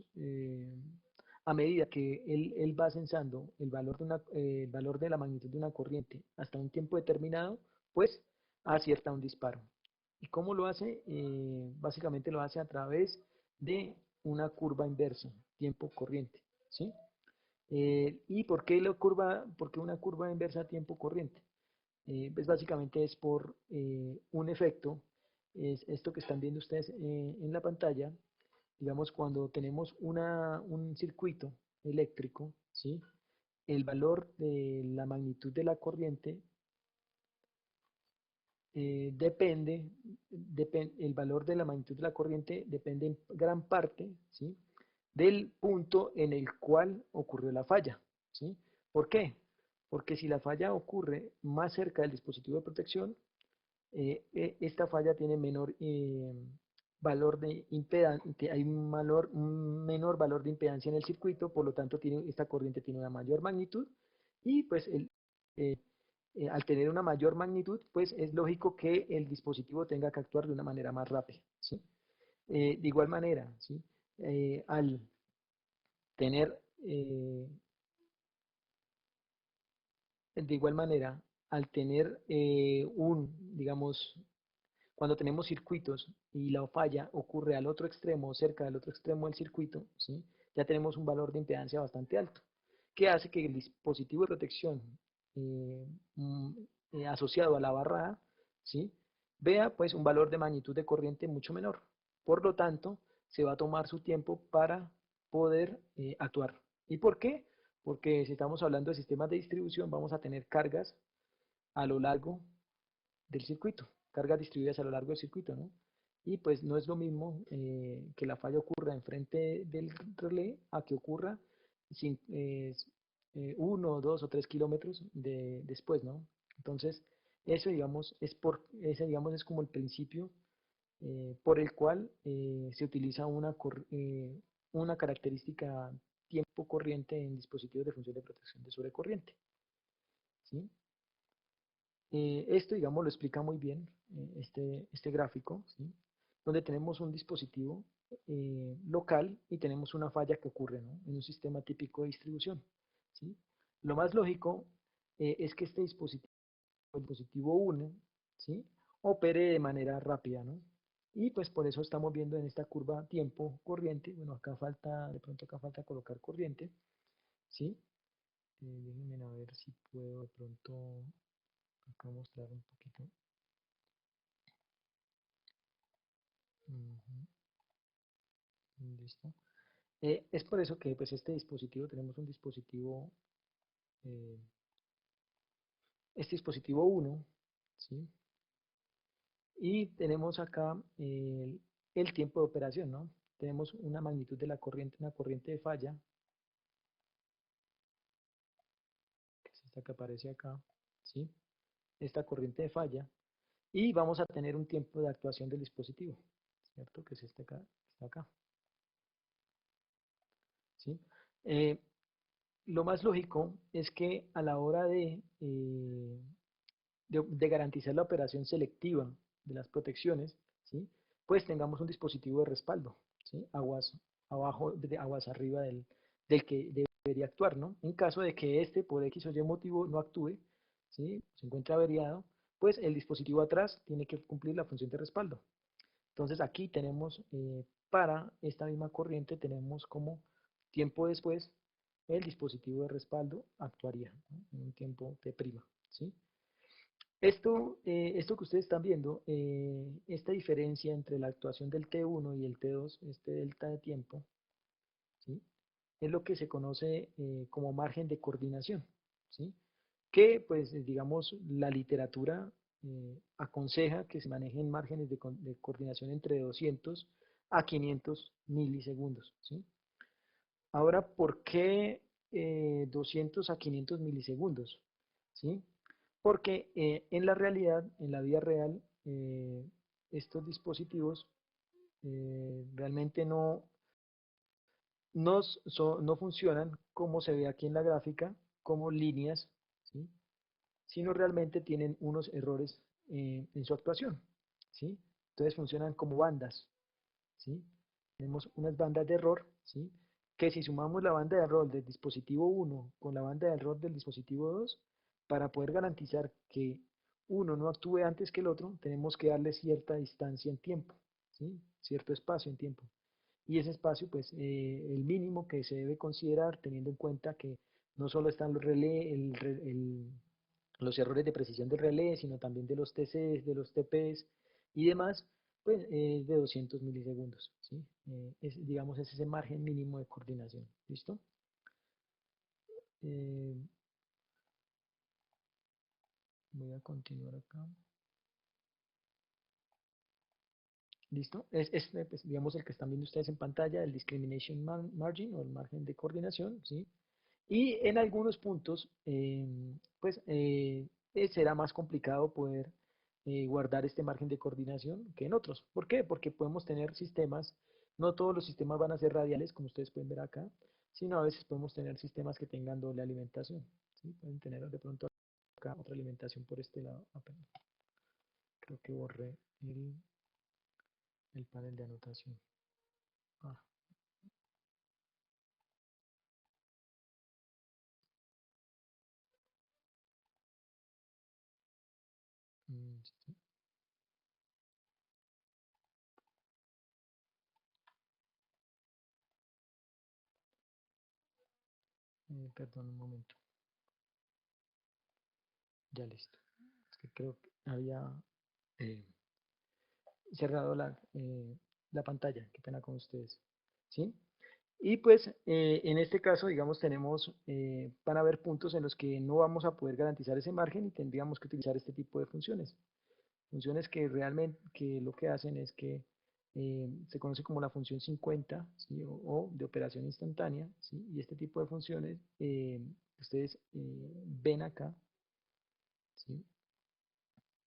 a medida que él va sensando el valor de la magnitud de una corriente hasta un tiempo determinado, pues acierta un disparo. ¿Y cómo lo hace? Básicamente lo hace a través de una curva inversa, tiempo-corriente, ¿sí? ¿Y por qué una curva inversa tiempo-corriente? Pues básicamente es por un efecto, es esto que están viendo ustedes en la pantalla, digamos cuando tenemos un circuito eléctrico, ¿sí? El valor de la magnitud de la corriente el valor de la magnitud de la corriente depende en gran parte, ¿sí? Del punto en el cual ocurrió la falla, ¿sí? ¿Por qué? Porque si la falla ocurre más cerca del dispositivo de protección, esta falla tiene menor valor de impedancia, hay un menor valor de impedancia en el circuito, por lo tanto esta corriente tiene una mayor magnitud y pues eh, al tener una mayor magnitud, pues es lógico que el dispositivo tenga que actuar de una manera más rápida, ¿sí? De igual manera, ¿sí? Al tener, de igual manera, al tener digamos, cuando tenemos circuitos y la falla ocurre al otro extremo, cerca del otro extremo del circuito, ¿sí? Ya tenemos un valor de impedancia bastante alto, que hace que el dispositivo de protección eh, mm, asociado a la barrada, ¿sí? vea pues un valor de magnitud de corriente mucho menor. Por lo tanto, se va a tomar su tiempo para poder actuar. ¿Y por qué? Porque si estamos hablando de sistemas de distribución, vamos a tener cargas a lo largo del circuito, cargas distribuidas a lo largo del circuito, ¿no? Y pues no es lo mismo que la falla ocurra enfrente del relé a que ocurra sin, 1, 2 o 3 kilómetros después, ¿no? Entonces, eso, digamos, ese, digamos, es como el principio por el cual se utiliza una característica tiempo corriente en dispositivos de función de protección de sobrecorriente, ¿sí? Esto, digamos, lo explica muy bien este gráfico, ¿sí? Donde tenemos un dispositivo local y tenemos una falla que ocurre, ¿no? En un sistema típico de distribución, ¿sí? Lo más lógico es que este dispositivo, el dispositivo 1, ¿sí? Opere de manera rápida, ¿no? Y pues por eso estamos viendo en esta curva tiempo corriente, bueno, acá falta, de pronto acá falta colocar corriente, ¿sí? Déjenme a ver si puedo de pronto acá mostrar un poquito. Ujú, listo. Es por eso que pues este dispositivo, tenemos un dispositivo, eh, este dispositivo 1, ¿sí? Y tenemos acá el tiempo de operación, ¿no? Tenemos una magnitud de la corriente, una corriente de falla, que es esta que aparece acá, ¿sí? Esta corriente de falla, y vamos a tener un tiempo de actuación del dispositivo, ¿cierto? Que es este acá, está acá, ¿sí? Eh, lo más lógico es que a la hora de garantizar la operación selectiva de las protecciones, ¿sí? Pues tengamos un dispositivo de respaldo, ¿sí? Aguas abajo, aguas arriba del que debería actuar, ¿no? En caso de que este, por X o Y motivo, no actúe, ¿sí? Se encuentra averiado, pues el dispositivo atrás tiene que cumplir la función de respaldo. Entonces aquí tenemos, para esta misma corriente, tenemos como tiempo después, el dispositivo de respaldo actuaría, ¿no? En un tiempo T', ¿sí? Esto que ustedes están viendo, esta diferencia entre la actuación del T1 y el T2, este delta de tiempo, ¿sí? Es lo que se conoce como margen de coordinación, ¿sí? Que, pues, digamos, la literatura aconseja que se manejen márgenes de coordinación entre 200 a 500 milisegundos, ¿sí? Ahora, ¿por qué 200 a 500 milisegundos? ¿Sí? Porque en la realidad, en la vida real, estos dispositivos realmente no funcionan como se ve aquí en la gráfica, como líneas, ¿sí? Sino realmente tienen unos errores en su actuación, ¿sí? Entonces funcionan como bandas, ¿sí? Tenemos unas bandas de error, ¿sí? Que si sumamos la banda de error del dispositivo 1 con la banda de error del dispositivo 2, para poder garantizar que uno no actúe antes que el otro, tenemos que darle cierta distancia en tiempo, ¿sí? Cierto espacio en tiempo. Y ese espacio, pues, el mínimo que se debe considerar, teniendo en cuenta que no solo están los relés, los errores de precisión del relé, sino también de los TCs, de los TPs y demás, pues es de 200 milisegundos, ¿sí? Digamos, es ese margen mínimo de coordinación, ¿listo? Eh, voy a continuar acá. ¿Listo? Pues, digamos, el que están viendo ustedes en pantalla, el discrimination margin o el margen de coordinación, ¿sí? Y en algunos puntos, pues será más complicado poder guardar este margen de coordinación que en otros. ¿Por qué? Porque podemos tener sistemas, no todos los sistemas van a ser radiales, como ustedes pueden ver acá, sino a veces podemos tener sistemas que tengan doble alimentación, ¿sí? Pueden tener de pronto acá otra alimentación por este lado. Creo que borré el panel de anotación. Ah, sí, perdón un momento, ya listo. Es que creo que había... cerrado la pantalla, qué pena con ustedes, ¿sí? Y pues en este caso, digamos, van a haber puntos en los que no vamos a poder garantizar ese margen y tendríamos que utilizar este tipo de funciones. Funciones que realmente lo que hacen es que se conoce como la función 50, ¿sí? O de operación instantánea, ¿sí? Y este tipo de funciones ustedes ven acá, ¿sí?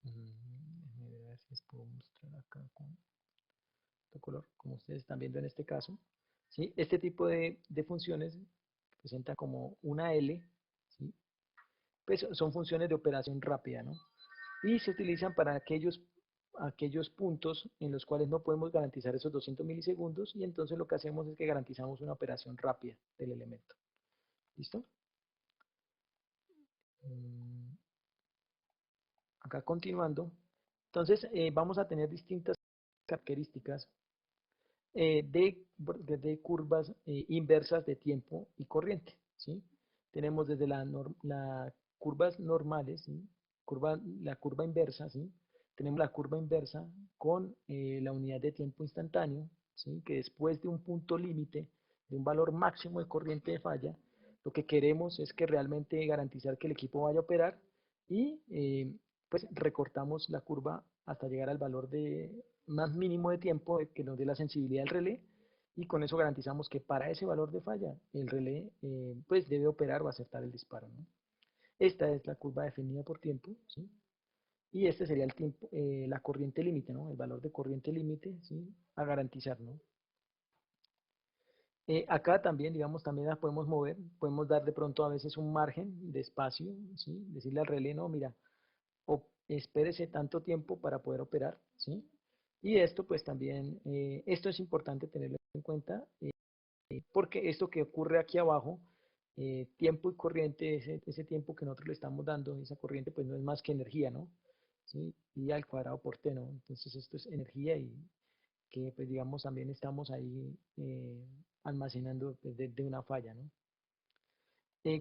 Déjenme ver si les puedo mostrar acá con otro color, como ustedes están viendo en este caso, ¿sí? Este tipo de funciones presentan como una L, ¿sí? Pues son funciones de operación rápida, ¿no? Y se utilizan para aquellos puntos en los cuales no podemos garantizar esos 200 milisegundos y entonces lo que hacemos es que garantizamos una operación rápida del elemento. ¿Listo? Acá continuando, entonces vamos a tener distintas características de curvas inversas de tiempo y corriente, ¿sí? Tenemos desde las curvas normales, ¿sí? La curva inversa, ¿sí? Tenemos la curva inversa con la unidad de tiempo instantáneo, ¿sí? Que después de un punto límite, de un valor máximo de corriente de falla, lo que queremos es que realmente garantizar que el equipo vaya a operar y pues recortamos la curva hasta llegar al valor más mínimo de tiempo que nos dé la sensibilidad del relé y con eso garantizamos que para ese valor de falla el relé pues debe operar o acertar el disparo, ¿no? Esta es la curva definida por tiempo, ¿sí? Y este sería el tiempo, la corriente límite, ¿no? El valor de corriente límite, ¿sí? A garantizar, ¿no? Acá también, digamos, también la podemos mover, podemos dar de pronto a veces un margen de espacio, ¿sí? Decirle al relé, no, mira, espérese tanto tiempo para poder operar, ¿sí? Y esto pues también, esto es importante tenerlo en cuenta, porque esto que ocurre aquí abajo, tiempo y corriente, ese tiempo que nosotros le estamos dando, esa corriente pues no es más que energía, ¿no? ¿Sí? Y al cuadrado por t, ¿no? Entonces esto es energía y que pues digamos también estamos ahí almacenando pues, de una falla, ¿no?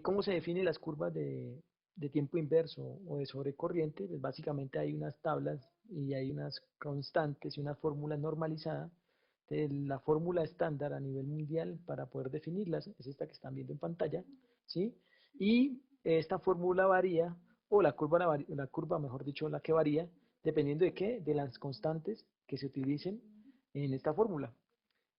¿Cómo se definen las curvas de tiempo inverso o de sobrecorriente? Pues básicamente hay unas tablas y hay unas constantes y una fórmula normalizada. La fórmula estándar a nivel mundial para poder definirlas es esta que están viendo en pantalla, ¿sí? Y esta fórmula varía, o la curva, mejor dicho, la que varía, dependiendo de qué, de las constantes que se utilicen en esta fórmula.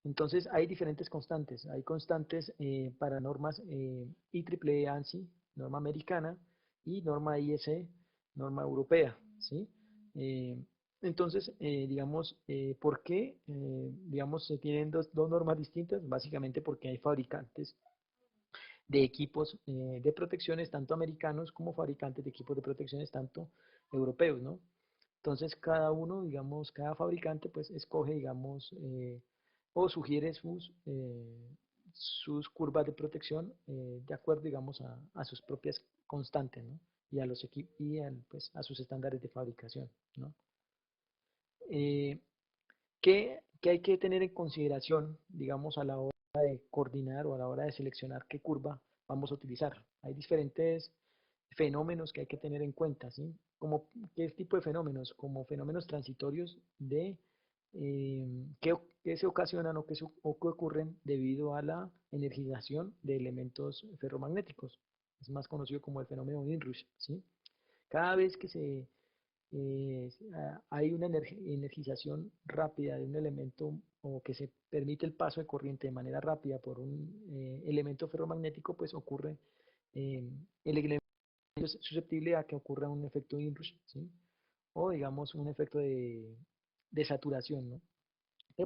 Entonces hay diferentes constantes. Hay constantes para normas IEEE ANSI, norma americana, y norma IEC, norma europea, ¿sí? Eh, entonces, digamos, ¿por qué? Digamos, se tienen dos normas distintas, básicamente porque hay fabricantes de equipos de protecciones, tanto americanos como fabricantes de equipos de protecciones, tanto europeos, ¿no? Entonces cada uno, digamos, cada fabricante pues escoge, digamos, o sugiere sus curvas de protección de acuerdo, digamos, a sus propias constantes, ¿no? Y a los equipos pues, a sus estándares de fabricación, ¿no? Eh, ¿qué hay que tener en consideración, digamos, a la hora de coordinar o a la hora de seleccionar qué curva vamos a utilizar? Hay diferentes fenómenos que hay que tener en cuenta, ¿sí? Como, ¿qué tipo de fenómenos? Como fenómenos transitorios que se ocasionan o que ocurren debido a la energización de elementos ferromagnéticos. Es más conocido como el fenómeno Inrush, ¿sí? Cada vez que hay una energización rápida de un elemento o que se permite el paso de corriente de manera rápida por un elemento ferromagnético, pues ocurre el elemento es susceptible a que ocurra un efecto inrush, ¿sí? O digamos un efecto de saturación, ¿no?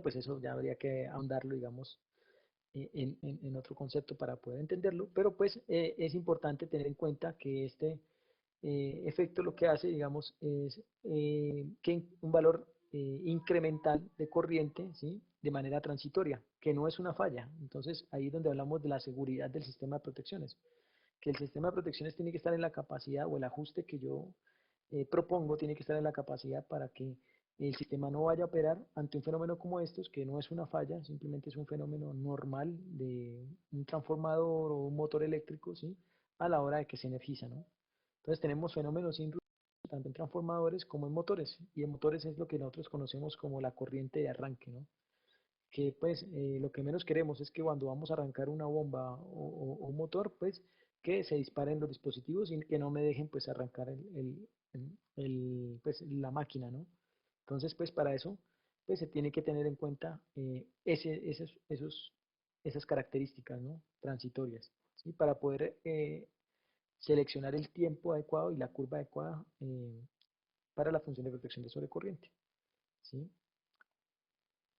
Pues eso ya habría que ahondarlo, digamos, en otro concepto para poder entenderlo, pero pues es importante tener en cuenta que este efecto lo que hace, digamos, es que un valor incremental de corriente, ¿sí? De manera transitoria, que no es una falla. Entonces, ahí es donde hablamos de la seguridad del sistema de protecciones, que el sistema de protecciones tiene que estar en la capacidad o el ajuste que yo propongo tiene que estar en la capacidad para que el sistema no vaya a operar ante un fenómeno como estos, que no es una falla, simplemente es un fenómeno normal de un transformador o un motor eléctrico, ¿sí? A la hora de que se energiza, ¿no? Entonces tenemos fenómenos tanto en transformadores como en motores. Y en motores es lo que nosotros conocemos como la corriente de arranque, ¿no? Que pues lo que menos queremos es que cuando vamos a arrancar una bomba o un motor, pues que se disparen los dispositivos y que no me dejen pues arrancar pues, la máquina, ¿no? Entonces pues para eso pues se tiene que tener en cuenta esas características, ¿no? Transitorias, ¿sí? Para poder seleccionar el tiempo adecuado y la curva adecuada para la función de protección de sobrecorriente, ¿sí?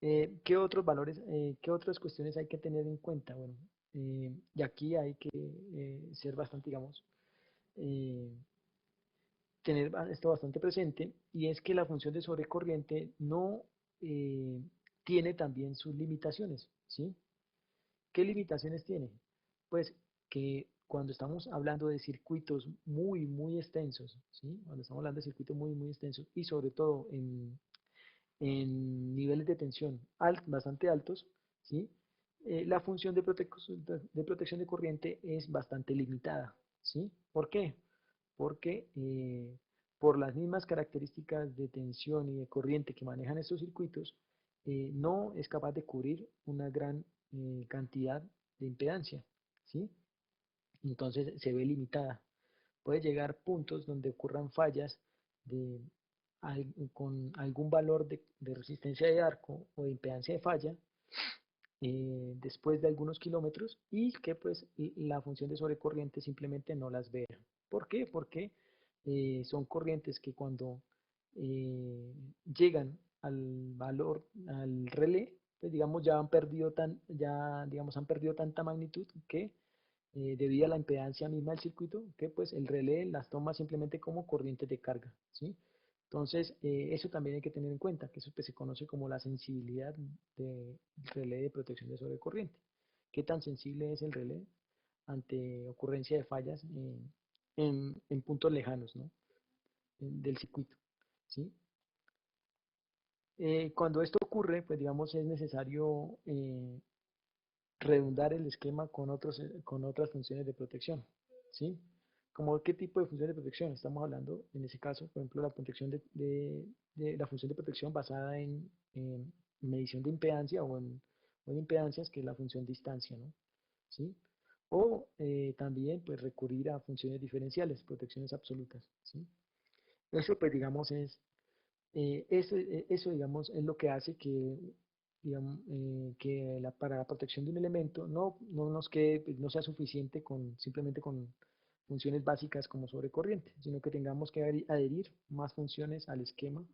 ¿Qué otros valores, qué otras cuestiones hay que tener en cuenta? Bueno, y aquí hay que ser bastante, digamos, eh, tener esto bastante presente, y es que la función de sobrecorriente no tiene también sus limitaciones, ¿sí? ¿Qué limitaciones tiene? Pues que cuando estamos hablando de circuitos muy extensos, ¿sí? Cuando estamos hablando de circuitos muy extensos y sobre todo en niveles de tensión bastante altos, ¿sí? La función de protección de corriente es bastante limitada, ¿sí? ¿Por qué? Porque por las mismas características de tensión y de corriente que manejan estos circuitos, no es capaz de cubrir una gran cantidad de impedancia, ¿sí? Entonces se ve limitada. Puede llegar puntos donde ocurran fallas de, con algún valor de resistencia de arco o de impedancia de falla después de algunos kilómetros, y que pues la función de sobrecorriente simplemente no las vea. ¿Por qué? Porque son corrientes que cuando llegan al valor, al relé, pues digamos ya han perdido tanta magnitud que debido a la impedancia misma del circuito, que pues el relé las toma simplemente como corrientes de carga, ¿sí? Entonces, eso también hay que tener en cuenta, que eso pues, se conoce como la sensibilidad del relé de protección de sobrecorriente. ¿Qué tan sensible es el relé ante ocurrencia de fallas en puntos lejanos, ¿no? Del circuito, ¿sí? Cuando esto ocurre, pues digamos es necesario redundar el esquema con otras funciones de protección, ¿sí? ¿Como qué tipo de función de protección? Estamos hablando, en ese caso, por ejemplo, la protección de la función de protección basada en medición de impedancia o en impedancias, que es la función distancia, ¿no? ¿Sí? O también, pues, recurrir a funciones diferenciales, protecciones absolutas, ¿sí? Eso, pues, digamos, eso, digamos, es lo que hace que, digamos, que para la protección de un elemento no nos quede, pues, no sea suficiente simplemente con funciones básicas como sobrecorriente, sino que tengamos que adherir más funciones al esquema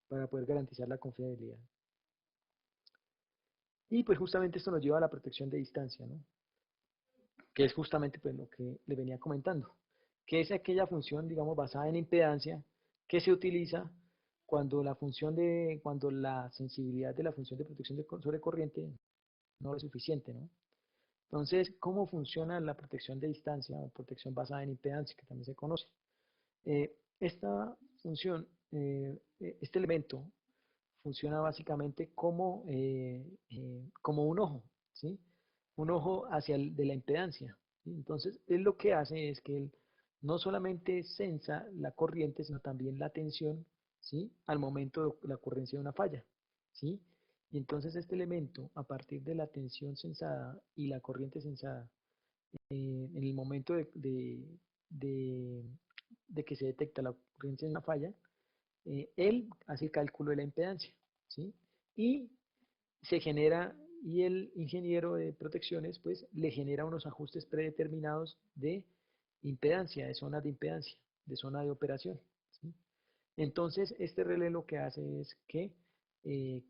para poder garantizar la confiabilidad. Y pues justamente esto nos lleva a la protección de distancia, ¿no? Que es justamente pues, lo que le venía comentando, que es aquella función, digamos, basada en impedancia que se utiliza cuando la sensibilidad de la función de protección sobre corriente no es suficiente, ¿no? Entonces, ¿cómo funciona la protección de distancia o protección basada en impedancia, que también se conoce? Esta función, este elemento funciona básicamente como un ojo, ¿sí? Un ojo hacia de la impedancia, ¿sí? Entonces, él lo que hace es que él no solamente sensa la corriente, sino también la tensión, ¿sí? Al momento de la ocurrencia de una falla, ¿sí? Y entonces este elemento, a partir de la tensión sensada y la corriente sensada, en el momento de- de que se detecta la ocurrencia de una falla, él hace el cálculo de la impedancia, ¿sí? Y se genera, y el ingeniero de protecciones, pues, le genera unos ajustes predeterminados de impedancia, de zona de impedancia, de zona de operación, ¿sí? Entonces, este relé lo que hace es que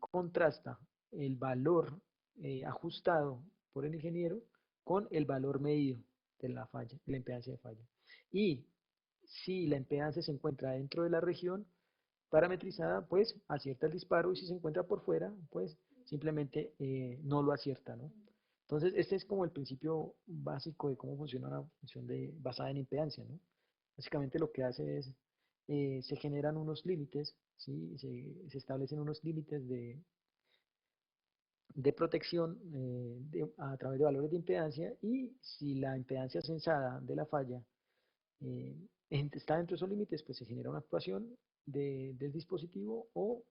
contrasta el valor ajustado por el ingeniero con el valor medido de la falla, de la impedancia de falla. Y si la impedancia se encuentra dentro de la región parametrizada, pues acierta el disparo, y si se encuentra por fuera, pues simplemente no lo acierta, ¿no? Entonces, este es como el principio básico de cómo funciona una función basada en impedancia, ¿no? Básicamente lo que hace es, se generan unos límites, ¿sí? Se establecen unos límites de protección a través de valores de impedancia, y si la impedancia sensada de la falla está dentro de esos límites, pues se genera una actuación del dispositivo o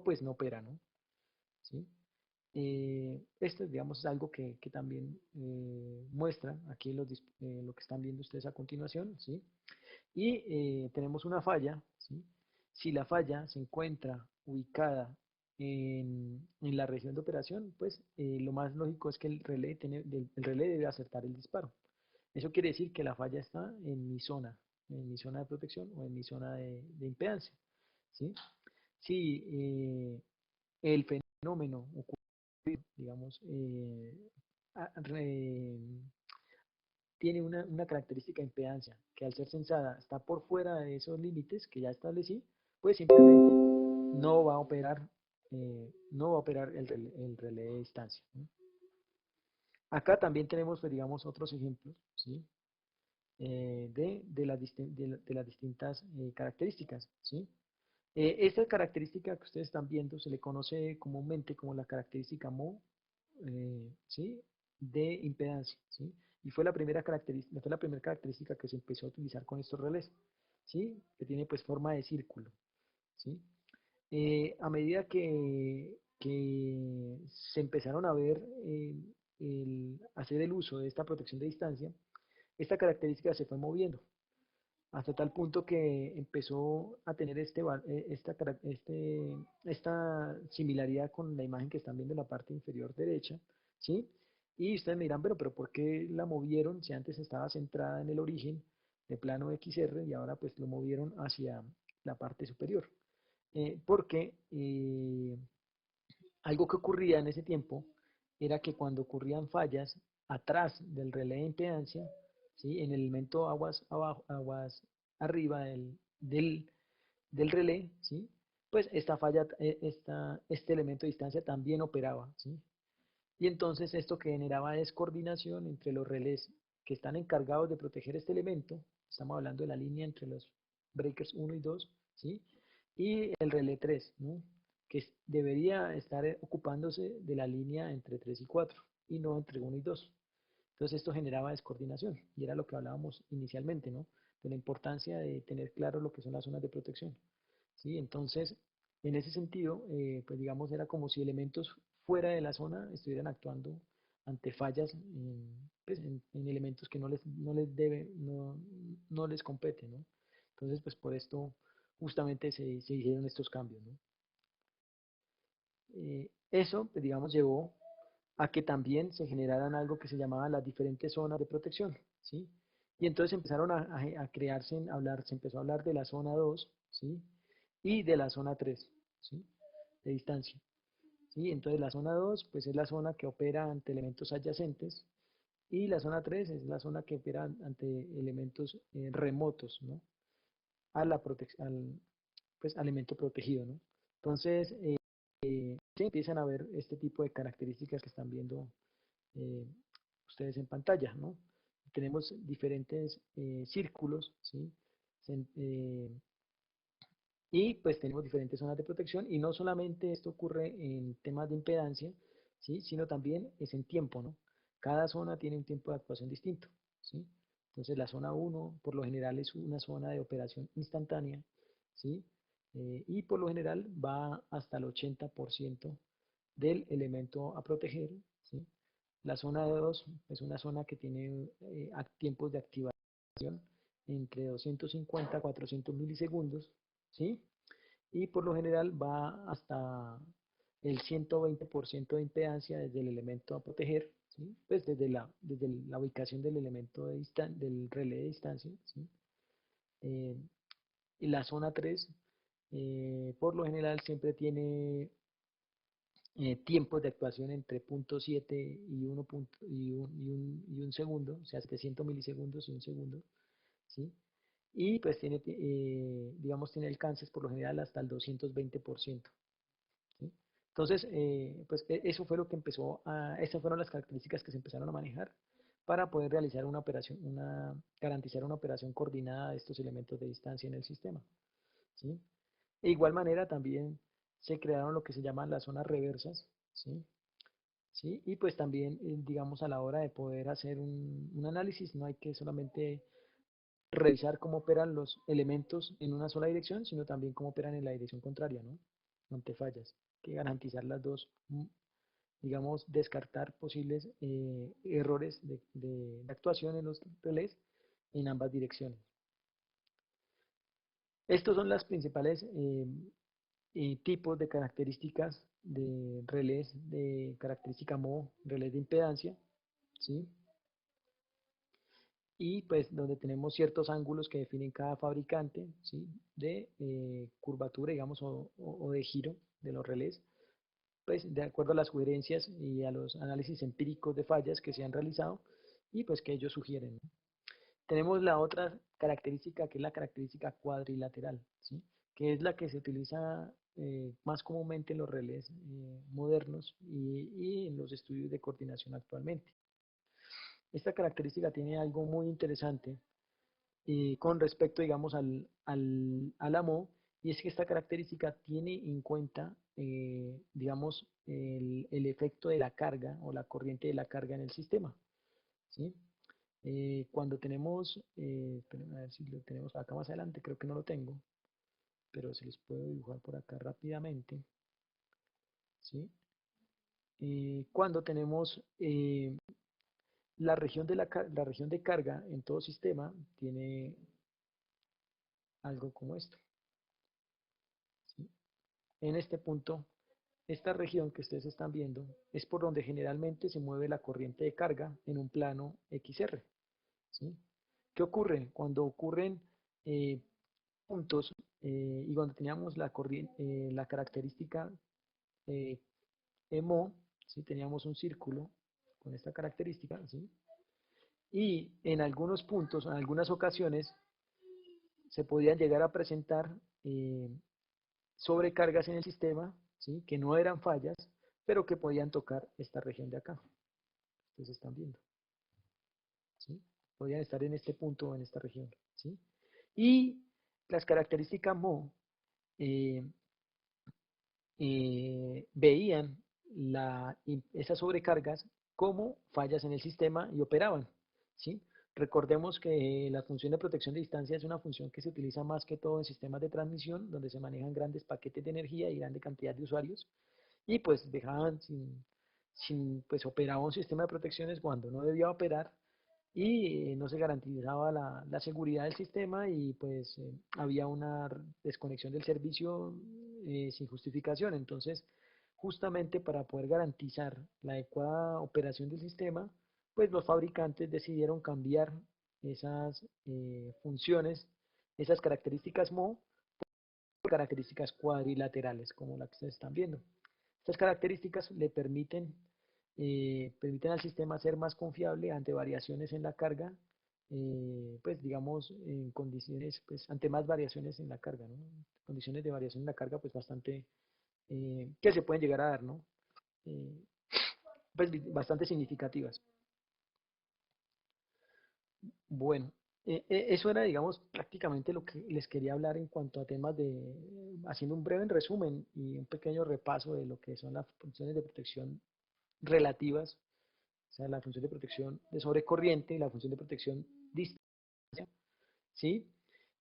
pues no opera, ¿no? ¿Sí? Esto, digamos, es algo que también muestra aquí lo que están viendo ustedes a continuación, ¿sí? Y tenemos una falla, ¿sí? Si la falla se encuentra ubicada en la región de operación, pues lo más lógico es que el relé debe acertar el disparo. Eso quiere decir que la falla está en mi zona de protección o en mi zona de impedancia, ¿sí? Si el fenómeno ocurre, digamos, a- re- tiene una característica de impedancia que al ser censada está por fuera de esos límites que ya establecí, pues simplemente no va a operar el relé de distancia, ¿no? Acá también tenemos, pues, digamos, otros ejemplos, ¿sí? De las distintas características, ¿sí? Esta característica que ustedes están viendo se le conoce comúnmente como la característica ¿sí? De impedancia, ¿sí? Y fue la primera característica que se empezó a utilizar con estos relés, ¿sí? Que tiene pues forma de círculo, ¿sí? A medida que se empezaron a ver hacer el uso de esta protección de distancia, esta característica se fue moviendo hasta tal punto que empezó a tener esta similaridad con la imagen que están viendo en la parte inferior derecha, ¿sí? Y ustedes me dirán, pero ¿por qué la movieron si antes estaba centrada en el origen de plano XR y ahora pues lo movieron hacia la parte superior? Porque algo que ocurría en ese tiempo era que cuando ocurrían fallas atrás del relé de impedancia, ¿sí? En el elemento aguas abajo, aguas arriba del relé, ¿sí? Pues este elemento de distancia también operaba, ¿sí? Y entonces esto que generaba descoordinación entre los relés que están encargados de proteger este elemento, estamos hablando de la línea entre los breakers 1 y 2, ¿sí? Y el relé 3, ¿no? Que debería estar ocupándose de la línea entre 3 y 4 y no entre 1 y 2. Entonces esto generaba descoordinación y era lo que hablábamos inicialmente, ¿no? De la importancia de tener claro lo que son las zonas de protección, ¿sí? Entonces, en ese sentido, pues digamos, era como si elementos fuera de la zona estuvieran actuando ante fallas pues, en elementos que no les compete, ¿no? Entonces, pues por esto justamente se hicieron estos cambios, ¿no? Eso, pues, digamos, llevó a que también se generaran algo que se llamaban las diferentes zonas de protección, ¿sí? Y entonces empezaron a crearse, se empezó a hablar de la zona 2, ¿sí? Y de la zona 3, ¿sí? De distancia, ¿sí? Entonces la zona 2, pues es la zona que opera ante elementos adyacentes y la zona 3 es la zona que opera ante elementos remotos, ¿no? Pues, al elemento protegido, ¿no? Entonces, se empiezan a ver este tipo de características que están viendo eh, ustedes en pantalla, ¿no? Tenemos diferentes círculos, ¿sí? Y pues tenemos diferentes zonas de protección y no solamente esto ocurre en temas de impedancia, ¿sí? Sino también es en tiempo, ¿no? Cada zona tiene un tiempo de actuación distinto, ¿sí? Entonces la zona 1 por lo general es una zona de operación instantánea, ¿sí? Y por lo general va hasta el 80% del elemento a proteger, ¿sí? La zona 2 es una zona que tiene tiempos de activación entre 250 a 400 milisegundos, ¿sí? Y por lo general va hasta el 120% de impedancia desde el elemento a proteger, ¿sí? Pues desde la ubicación del elemento del relé de distancia, ¿sí? Eh, y la zona 3, por lo general, siempre tiene tiempos de actuación entre 0.7 y, 1 y un segundo, o sea, 700 milisegundos y un segundo, ¿sí? Y pues digamos, tiene alcances por lo general hasta el 220%, ¿sí? Entonces, pues eso fue lo que esas fueron las características que se empezaron a manejar para poder realizar una operación, garantizar una operación coordinada de estos elementos de distancia en el sistema, ¿sí? De igual manera también se crearon lo que se llaman las zonas reversas, ¿sí? ¿Sí? Y pues también, digamos, a la hora de poder hacer un análisis, no hay que solamente revisar cómo operan los elementos en una sola dirección, sino también cómo operan en la dirección contraria, ¿no? Ante fallas. Hay que garantizar las dos, digamos, descartar posibles errores de actuación en los relés en ambas direcciones. Estos son las principales tipos de características de relés de característica MO, relés de impedancia, ¿sí? Y pues donde tenemos ciertos ángulos que definen cada fabricante, ¿sí? De curvatura, digamos, o de giro de los relés, pues de acuerdo a las sugerencias y a los análisis empíricos de fallas que se han realizado y pues que ellos sugieren, ¿no? Tenemos la otra característica que es la característica cuadrilateral, ¿sí? Que es la que se utiliza más comúnmente en los relés modernos y en los estudios de coordinación actualmente. Esta característica tiene algo muy interesante con respecto, digamos, al AMO, y es que esta característica tiene en cuenta, digamos, el efecto de la carga o la corriente de la carga en el sistema, ¿sí? Cuando tenemos, a ver si lo tenemos acá más adelante, creo que no lo tengo, pero se los puedo dibujar por acá rápidamente, ¿sí? Cuando tenemos la región la región de carga en todo sistema tiene algo como esto, ¿sí? En este punto, esta región que ustedes están viendo es por donde generalmente se mueve la corriente de carga en un plano XR, ¿sí? ¿Qué ocurre? Cuando ocurren eh, puntos y cuando teníamos la característica EMO, ¿sí? Teníamos un círculo con esta característica, ¿sí? Y en algunos puntos, en algunas ocasiones, se podían llegar a presentar sobrecargas en el sistema, ¿sí? Que no eran fallas, pero que podían tocar esta región de acá. Ustedes están viendo, ¿sí? Podían estar en este punto o en esta región, ¿sí? Y las características MO eh, veían esas sobrecargas como fallas en el sistema y operaban, ¿sí? Recordemos que la función de protección de distancia es una función que se utiliza más que todo en sistemas de transmisión, donde se manejan grandes paquetes de energía y grande cantidad de usuarios, y pues dejaban pues operaba un sistema de protecciones cuando no debía operar y no se garantizaba la seguridad del sistema y pues había una desconexión del servicio sin justificación. Entonces, justamente para poder garantizar la adecuada operación del sistema, pues los fabricantes decidieron cambiar esas funciones, esas características MO por características cuadrilaterales, como la que ustedes están viendo. Estas características le permiten al sistema ser más confiable ante variaciones en la carga, pues digamos en condiciones, pues ante más variaciones en la carga, ¿no? Condiciones de variación en la carga pues bastante, que se pueden llegar a dar, ¿no? Eh, pues bastante significativas. Bueno, eso era, digamos, prácticamente lo que les quería hablar en cuanto a temas haciendo un breve resumen y un pequeño repaso de lo que son las funciones de protección relativas, o sea, la función de protección de sobrecorriente y la función de protección distancia, ¿sí?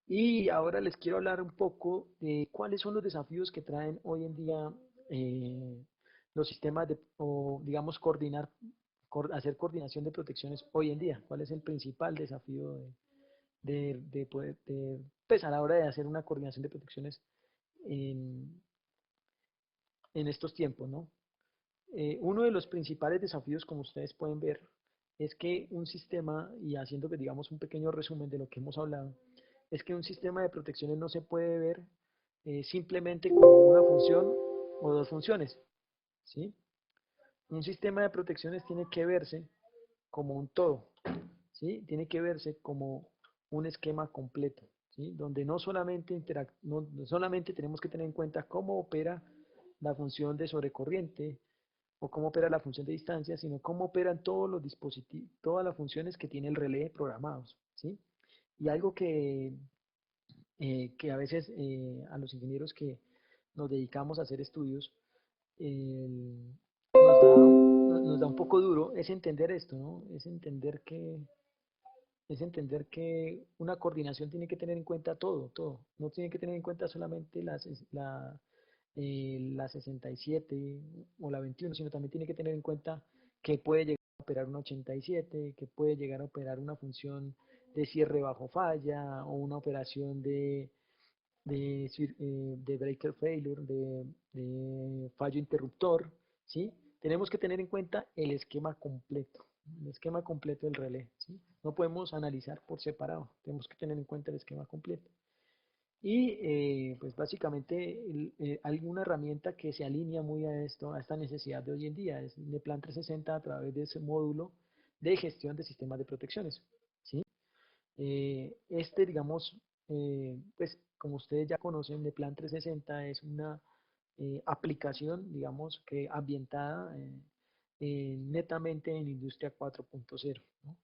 Y ahora les quiero hablar un poco de cuáles son los desafíos que traen hoy en día los sistemas o digamos, hacer coordinación de protecciones hoy en día. ¿Cuál es el principal desafío de poder, pues a la hora de hacer una coordinación de protecciones en, en estos tiempos, ¿no? Uno de los principales desafíos, como ustedes pueden ver, es que un sistema, y haciendo que digamos un pequeño resumen de lo que hemos hablado, es que un sistema de protecciones no se puede ver simplemente como una función o dos funciones, ¿sí? Un sistema de protecciones tiene que verse como un todo, ¿sí? Tiene que verse como un esquema completo, ¿sí? Donde no solamente tenemos que tener en cuenta cómo opera la función de sobrecorriente, o cómo opera la función de distancia, sino cómo operan todos los dispositivos, todas las funciones que tiene el relé programados, ¿sí? Y algo que a veces a los ingenieros que nos dedicamos a hacer estudios nos da un poco duro es entender esto, ¿no? Es entender que es entender que una coordinación tiene que tener en cuenta todo, todo. No tiene que tener en cuenta solamente la 67 o la 21, sino también tiene que tener en cuenta que puede llegar a operar una 87, que puede llegar a operar una función de cierre bajo falla o una operación de breaker failure, de fallo interruptor, ¿sí? Tenemos que tener en cuenta el esquema completo del relé, ¿sí? No podemos analizar por separado, tenemos que tener en cuenta el esquema completo. Y pues básicamente alguna herramienta que se alinea muy a esto, a esta necesidad de hoy en día, es Neplan 360 a través de ese módulo de gestión de sistemas de protecciones, ¿sí? Digamos, pues como ustedes ya conocen, de Plan 360 es una aplicación, digamos, que ambientada netamente en Industria 4.0, ¿no?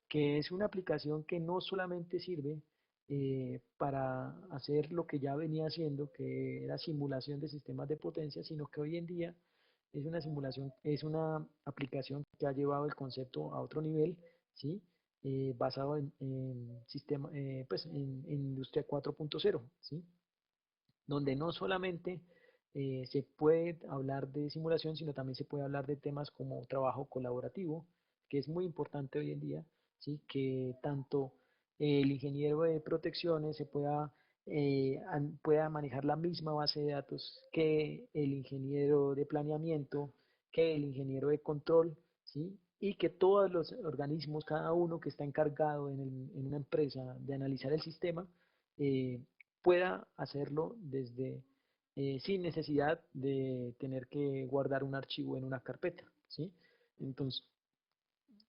Que es una aplicación que no solamente sirve para hacer lo que ya venía haciendo, que era simulación de sistemas de potencia, sino que hoy en día es una aplicación que ha llevado el concepto a otro nivel, ¿sí? Basado en sistema, pues en Industria 4.0, ¿sí? Donde no solamente se puede hablar de simulación, sino también se puede hablar de temas como trabajo colaborativo, que es muy importante hoy en día, ¿sí? Que tanto el ingeniero de protecciones pueda manejar la misma base de datos que el ingeniero de planeamiento, que el ingeniero de control, ¿sí? Y que todos los organismos, cada uno que está encargado en una empresa de analizar el sistema, eh, pueda hacerlo sin necesidad de tener que guardar un archivo en una carpeta, ¿sí? Entonces,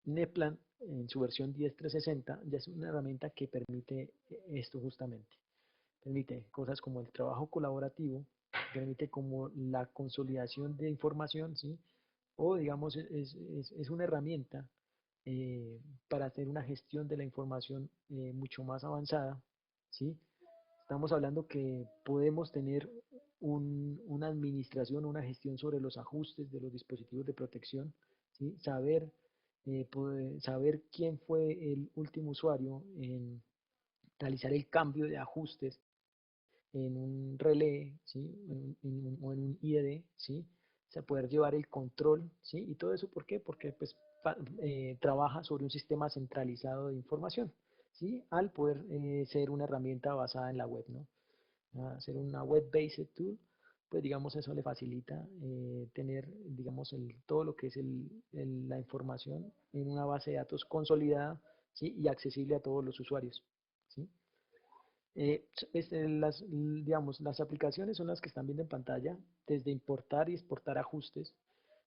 Neplan en su versión 10.360 ya es una herramienta que permite esto justamente. Permite cosas como el trabajo colaborativo, permite como la consolidación de información, ¿sí? O digamos, es una herramienta para hacer una gestión de la información mucho más avanzada, ¿sí? Estamos hablando que podemos tener una administración, una gestión sobre los ajustes de los dispositivos de protección, ¿sí? Saber quién fue el último usuario en realizar el cambio de ajustes en un relé, ¿sí? O en un IED, ¿sí? O sea, poder llevar el control, ¿sí? Y todo eso, ¿por qué? Porque pues, trabaja sobre un sistema centralizado de información, ¿sí? Al poder ser una herramienta basada en la web, ¿no? Ser una web-based tool, pues digamos eso le facilita tener, digamos, todo lo que es la información en una base de datos consolidada, ¿sí? Y accesible a todos los usuarios, ¿sí? Digamos, las aplicaciones son las que están viendo en pantalla, desde importar y exportar ajustes,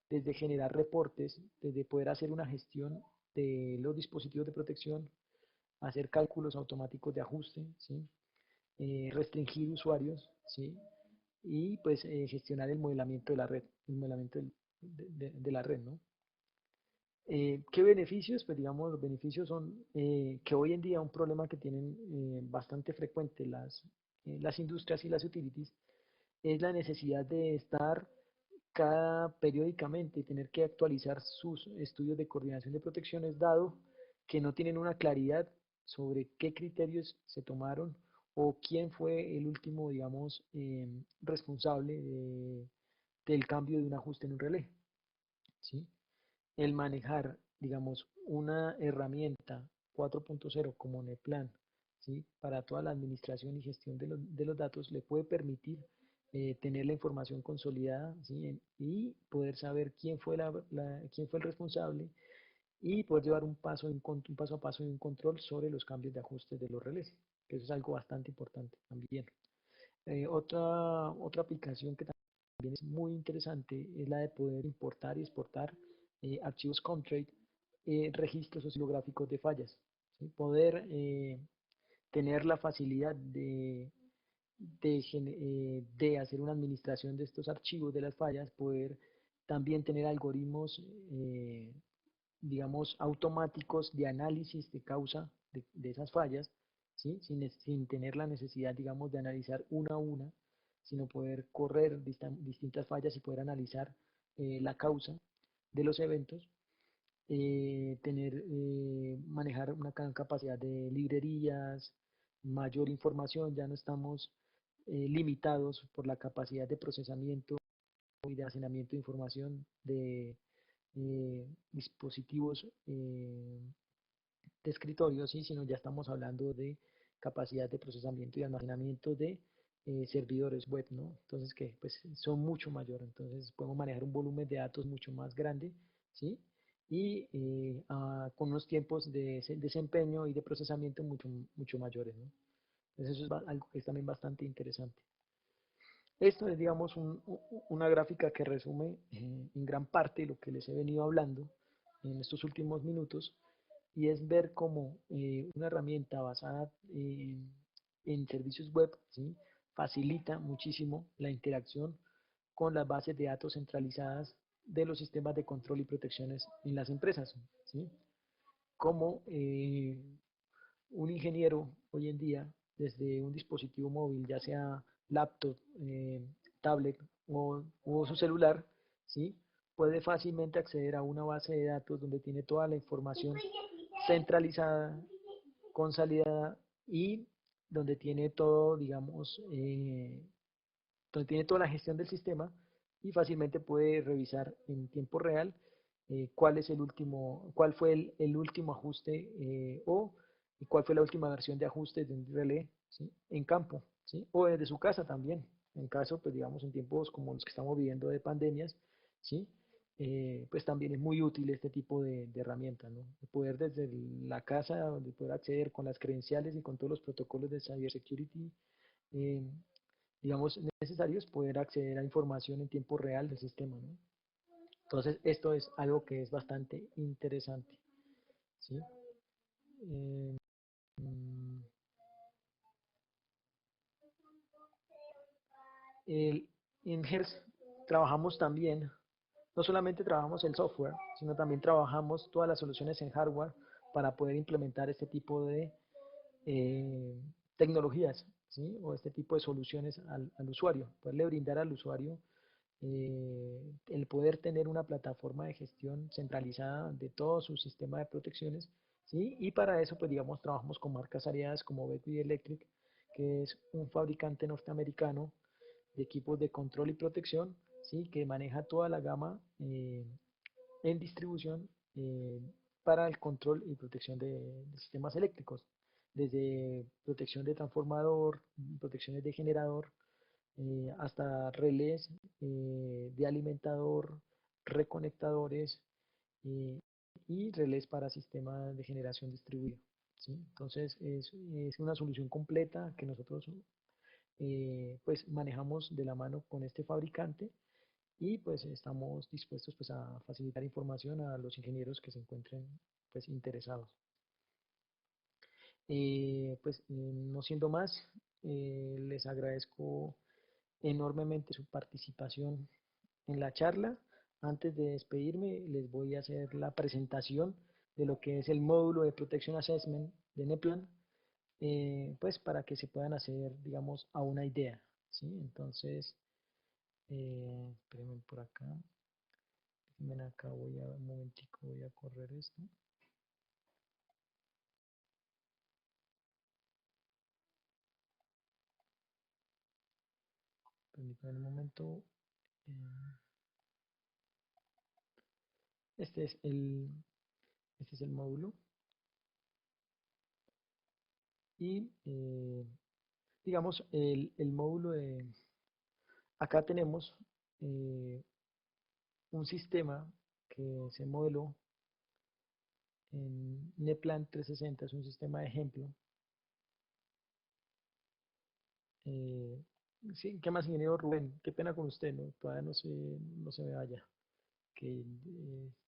desde generar reportes, desde poder hacer una gestión de los dispositivos de protección, hacer cálculos automáticos de ajuste, ¿sí? Restringir usuarios, ¿sí? Y pues gestionar el modelamiento de la red, el modelamiento de la red, ¿no? ¿Qué beneficios? Pues digamos, los beneficios son que hoy en día un problema que tienen bastante frecuente las industrias y las utilities es la necesidad de estar periódicamente, tener que actualizar sus estudios de coordinación de protecciones, dado que no tienen una claridad sobre qué criterios se tomaron o quién fue el último, digamos, responsable del cambio de un ajuste en un relé, ¿sí? El manejar, digamos, una herramienta 4.0 como Neplan, ¿sí? Para toda la administración y gestión de los datos, le puede permitir tener la información consolidada, ¿sí? Y poder saber quién fue el responsable y poder llevar un paso a paso y un control sobre los cambios de ajustes de los relés, que eso es algo bastante importante también. Otra aplicación que también es muy interesante es la de poder importar y exportar archivos Comtrade, registros oscilográficos de fallas, ¿sí? Poder tener la facilidad de hacer una administración de estos archivos de las fallas, poder también tener algoritmos, digamos, automáticos de análisis de causa de esas fallas, ¿sí? Sin tener la necesidad, digamos, de analizar una a una, sino poder correr distintas fallas y poder analizar la causa de los eventos. manejar una gran capacidad de librerías, mayor información, ya no estamos limitados por la capacidad de procesamiento y de almacenamiento de información de dispositivos de escritorio, ¿sí? Sino ya estamos hablando de capacidad de procesamiento y almacenamiento de servidores web, ¿no? Entonces, que pues son mucho mayor, entonces podemos manejar un volumen de datos mucho más grande, ¿sí? Y con unos tiempos de desempeño y de procesamiento mucho mayores, ¿no? Entonces eso es algo que es también bastante interesante. Esto es, digamos, una gráfica que resume en gran parte lo que les he venido hablando en estos últimos minutos, y es ver cómo una herramienta basada en servicios web, ¿sí? Facilita muchísimo la interacción con las bases de datos centralizadas de los sistemas de control y protecciones en las empresas, ¿sí? Como un ingeniero hoy en día, desde un dispositivo móvil, ya sea laptop, tablet o su celular, ¿sí? Puede fácilmente acceder a una base de datos donde tiene toda la información centralizada, consolidada y donde tiene todo, digamos, donde tiene toda la gestión del sistema y fácilmente puede revisar en tiempo real cuál fue el último ajuste o cuál fue la última versión de ajuste de un relé, ¿sí? En campo, ¿sí? O desde su casa también, en caso, pues digamos, en tiempos como los que estamos viviendo de pandemias, ¿sí? Pues también es muy útil este tipo de herramientas, ¿no? De poder desde la casa, de poder acceder con las credenciales y con todos los protocolos de cybersecurity, eh, digamos, necesarios, poder acceder a información en tiempo real del sistema, ¿no? Entonces, esto es algo que es bastante interesante, ¿sí? Eh, el, en Hertz trabajamos también, no solamente trabajamos el software, sino también trabajamos todas las soluciones en hardware para poder implementar este tipo de eh, tecnologías, ¿sí? O este tipo de soluciones al usuario, poderle brindar al usuario el poder tener una plataforma de gestión centralizada de todo su sistema de protecciones, ¿sí? Y para eso, pues digamos, trabajamos con marcas aliadas como Beckley Electric, que es un fabricante norteamericano de equipos de control y protección, ¿sí? Que maneja toda la gama en distribución para el control y protección de sistemas eléctricos, desde protección de transformador, protecciones de generador, hasta relés de alimentador, reconectadores eh, y relés para sistemas de generación distribuido, ¿sí? Entonces es una solución completa que nosotros pues manejamos de la mano con este fabricante y pues estamos dispuestos pues a facilitar información a los ingenieros que se encuentren pues interesados. No siendo más, les agradezco enormemente su participación en la charla. Antes de despedirme, les voy a hacer la presentación de lo que es el módulo de Protection Assessment de Neplan, pues para que se puedan hacer, digamos, a una idea, ¿sí? Entonces, espérenme por acá. Ven acá, un momentico, voy a correr esto. Permítanme un momento. eh, Este es este es el módulo. Y digamos, el módulo de... Acá tenemos un sistema que se modeló en Neplan 360, es un sistema de ejemplo. Eh, sí, ¿qué más, ingeniero Rubén? Qué pena con usted, ¿no? Todavía no se me vaya, que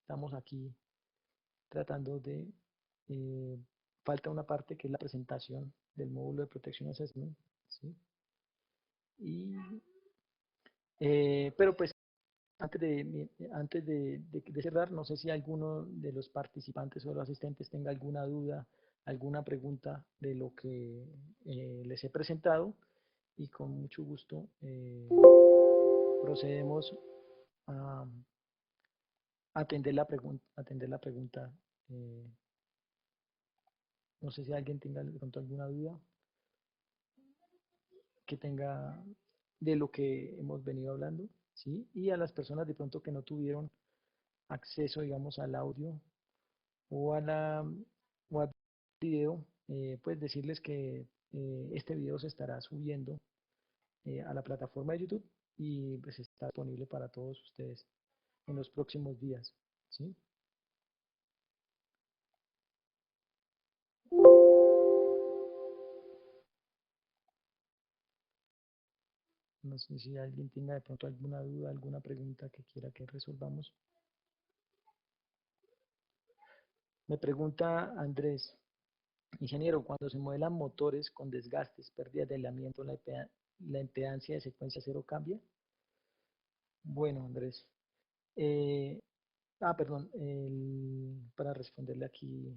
estamos aquí tratando de... eh, falta una parte que es la presentación del módulo de Protection Assessment, ¿sí? Y, pero pues antes de cerrar, no sé si alguno de los participantes o los asistentes tenga alguna duda, alguna pregunta de lo que les he presentado y con mucho gusto procedemos a, atender la pregunta. eh, no sé si alguien tenga de pronto alguna duda que tenga de lo que hemos venido hablando, ¿sí? Y a las personas de pronto que no tuvieron acceso, digamos, al audio o o al video, pues decirles que este video se estará subiendo a la plataforma de YouTube y pues está disponible para todos ustedes en los próximos días, ¿sí? No sé si alguien tenga de pronto alguna duda, alguna pregunta que quiera que resolvamos. Me pregunta Andrés, ingeniero, cuando se modelan motores con desgastes, pérdidas de aislamiento, la impedancia de secuencia cero cambia. Bueno, Andrés. Eh, perdón, para responderle aquí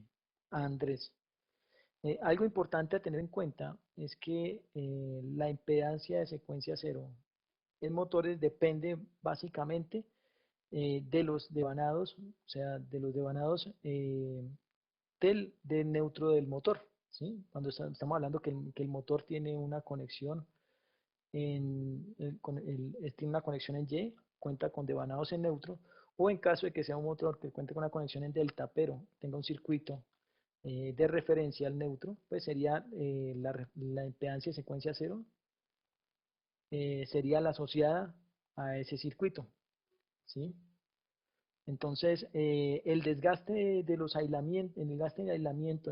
a Andrés. Algo importante a tener en cuenta es que la impedancia de secuencia cero en motores depende básicamente de los devanados, o sea, de los devanados del neutro del motor, ¿sí? Cuando estamos hablando que el motor tiene una conexión tiene una conexión en Y, cuenta con devanados en neutro, o en caso de que sea un motor que cuente con una conexión en delta, pero tenga un circuito de referencia al neutro, pues sería la impedancia de secuencia cero, sería la asociada a ese circuito, ¿sí? Entonces, el desgaste de los aislamientos, el desgaste de aislamiento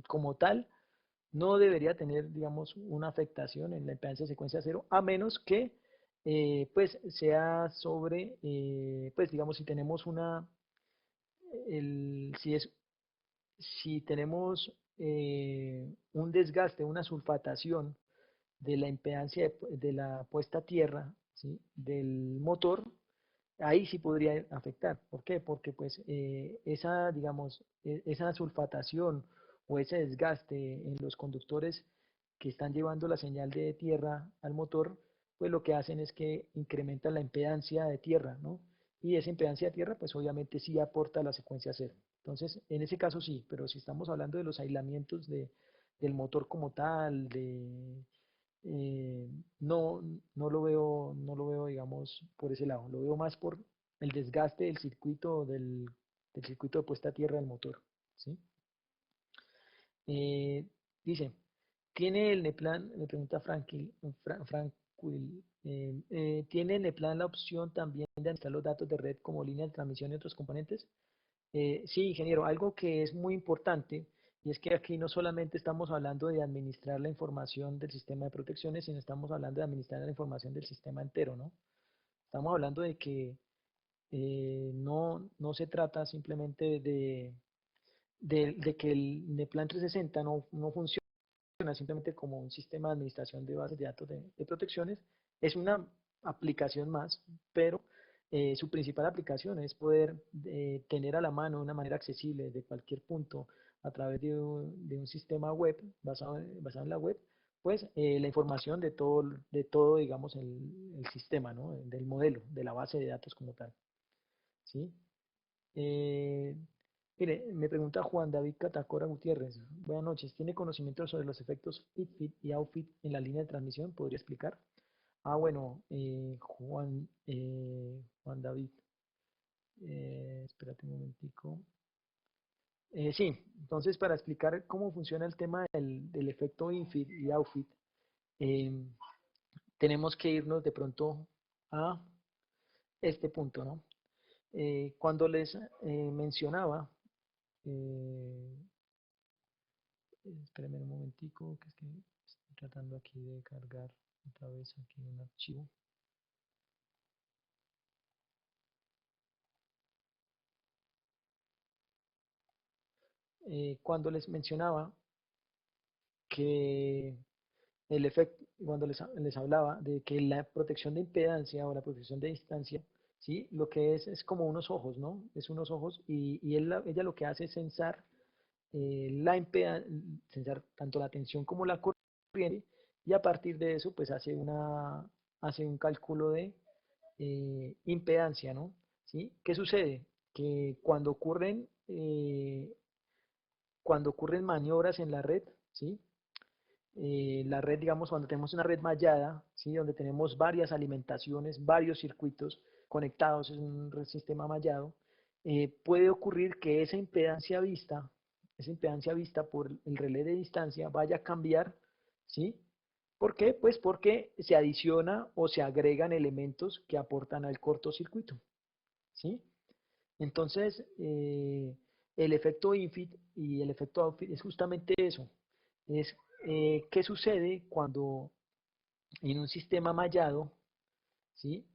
como tal, no debería tener, digamos, una afectación en la impedancia de secuencia cero, a menos que, pues, sea sobre, pues, digamos, si tenemos si es, si tenemos un desgaste, una sulfatación de la impedancia de la puesta a tierra, ¿sí? Del motor, ahí sí podría afectar. ¿Por qué? Porque pues esa, digamos, esa sulfatación o ese desgaste en los conductores que están llevando la señal de tierra al motor, pues lo que hacen es que incrementan la impedancia de tierra, ¿no? Y esa impedancia de tierra, pues obviamente sí aporta a la secuencia cero. Entonces, en ese caso sí, pero si estamos hablando de los aislamientos del motor como tal, eh, no, no lo veo, digamos, por ese lado. Lo veo más por el desgaste del circuito de puesta a tierra del motor, ¿sí? Eh, dice, ¿tiene el Neplan, me pregunta Franquil, ¿tiene el Neplan la opción también de administrar los datos de red como línea de transmisión y otros componentes? Sí, ingeniero, algo que es muy importante y es que aquí no solamente estamos hablando de administrar la información del sistema de protecciones, sino estamos hablando de administrar la información del sistema entero, ¿no? Estamos hablando de que no se trata simplemente de que el Neplan 360 no funciona simplemente como un sistema de administración de bases de datos de protecciones, es una aplicación más, pero su principal aplicación es poder tener a la mano de una manera accesible desde cualquier punto a través de un sistema web basado en la web, pues la información de todo digamos, el sistema, ¿no? Del modelo, de la base de datos como tal, ¿sí? Eh, Mire, me pregunta Juan David Catacora Gutiérrez. Buenas noches. ¿Tiene conocimiento sobre los efectos fit y outfit en la línea de transmisión? ¿Podría explicar? Bueno, Juan David. Espérate un momentico. Sí, entonces para explicar cómo funciona el tema del efecto infit y outfit, eh, tenemos que irnos de pronto a este punto, ¿no? Cuando les mencionaba eh, espérenme un momentico, que es que estoy tratando aquí de cargar otra vez aquí un archivo. Cuando les mencionaba que el efecto, cuando les hablaba de que la protección de impedancia o la protección de distancia, ¿sí? Lo que es como unos ojos, ¿no? Es unos ojos y ella lo que hace es censar la impedancia, censar tanto la tensión como la corriente y a partir de eso pues hace un cálculo de impedancia, ¿no? ¿sí? ¿Qué sucede? Que cuando ocurren maniobras en la red, ¿sí? La red, digamos, cuando tenemos una red mallada, ¿sí? Donde tenemos varias alimentaciones, varios circuitos conectados en un sistema mallado, puede ocurrir que esa impedancia vista por el relé de distancia vaya a cambiar, ¿sí? ¿Por qué? Pues porque se adiciona o se agregan elementos que aportan al cortocircuito, ¿sí? Entonces, el efecto infit y el efecto outfit es justamente eso. Es qué sucede cuando en un sistema mallado, ¿sí?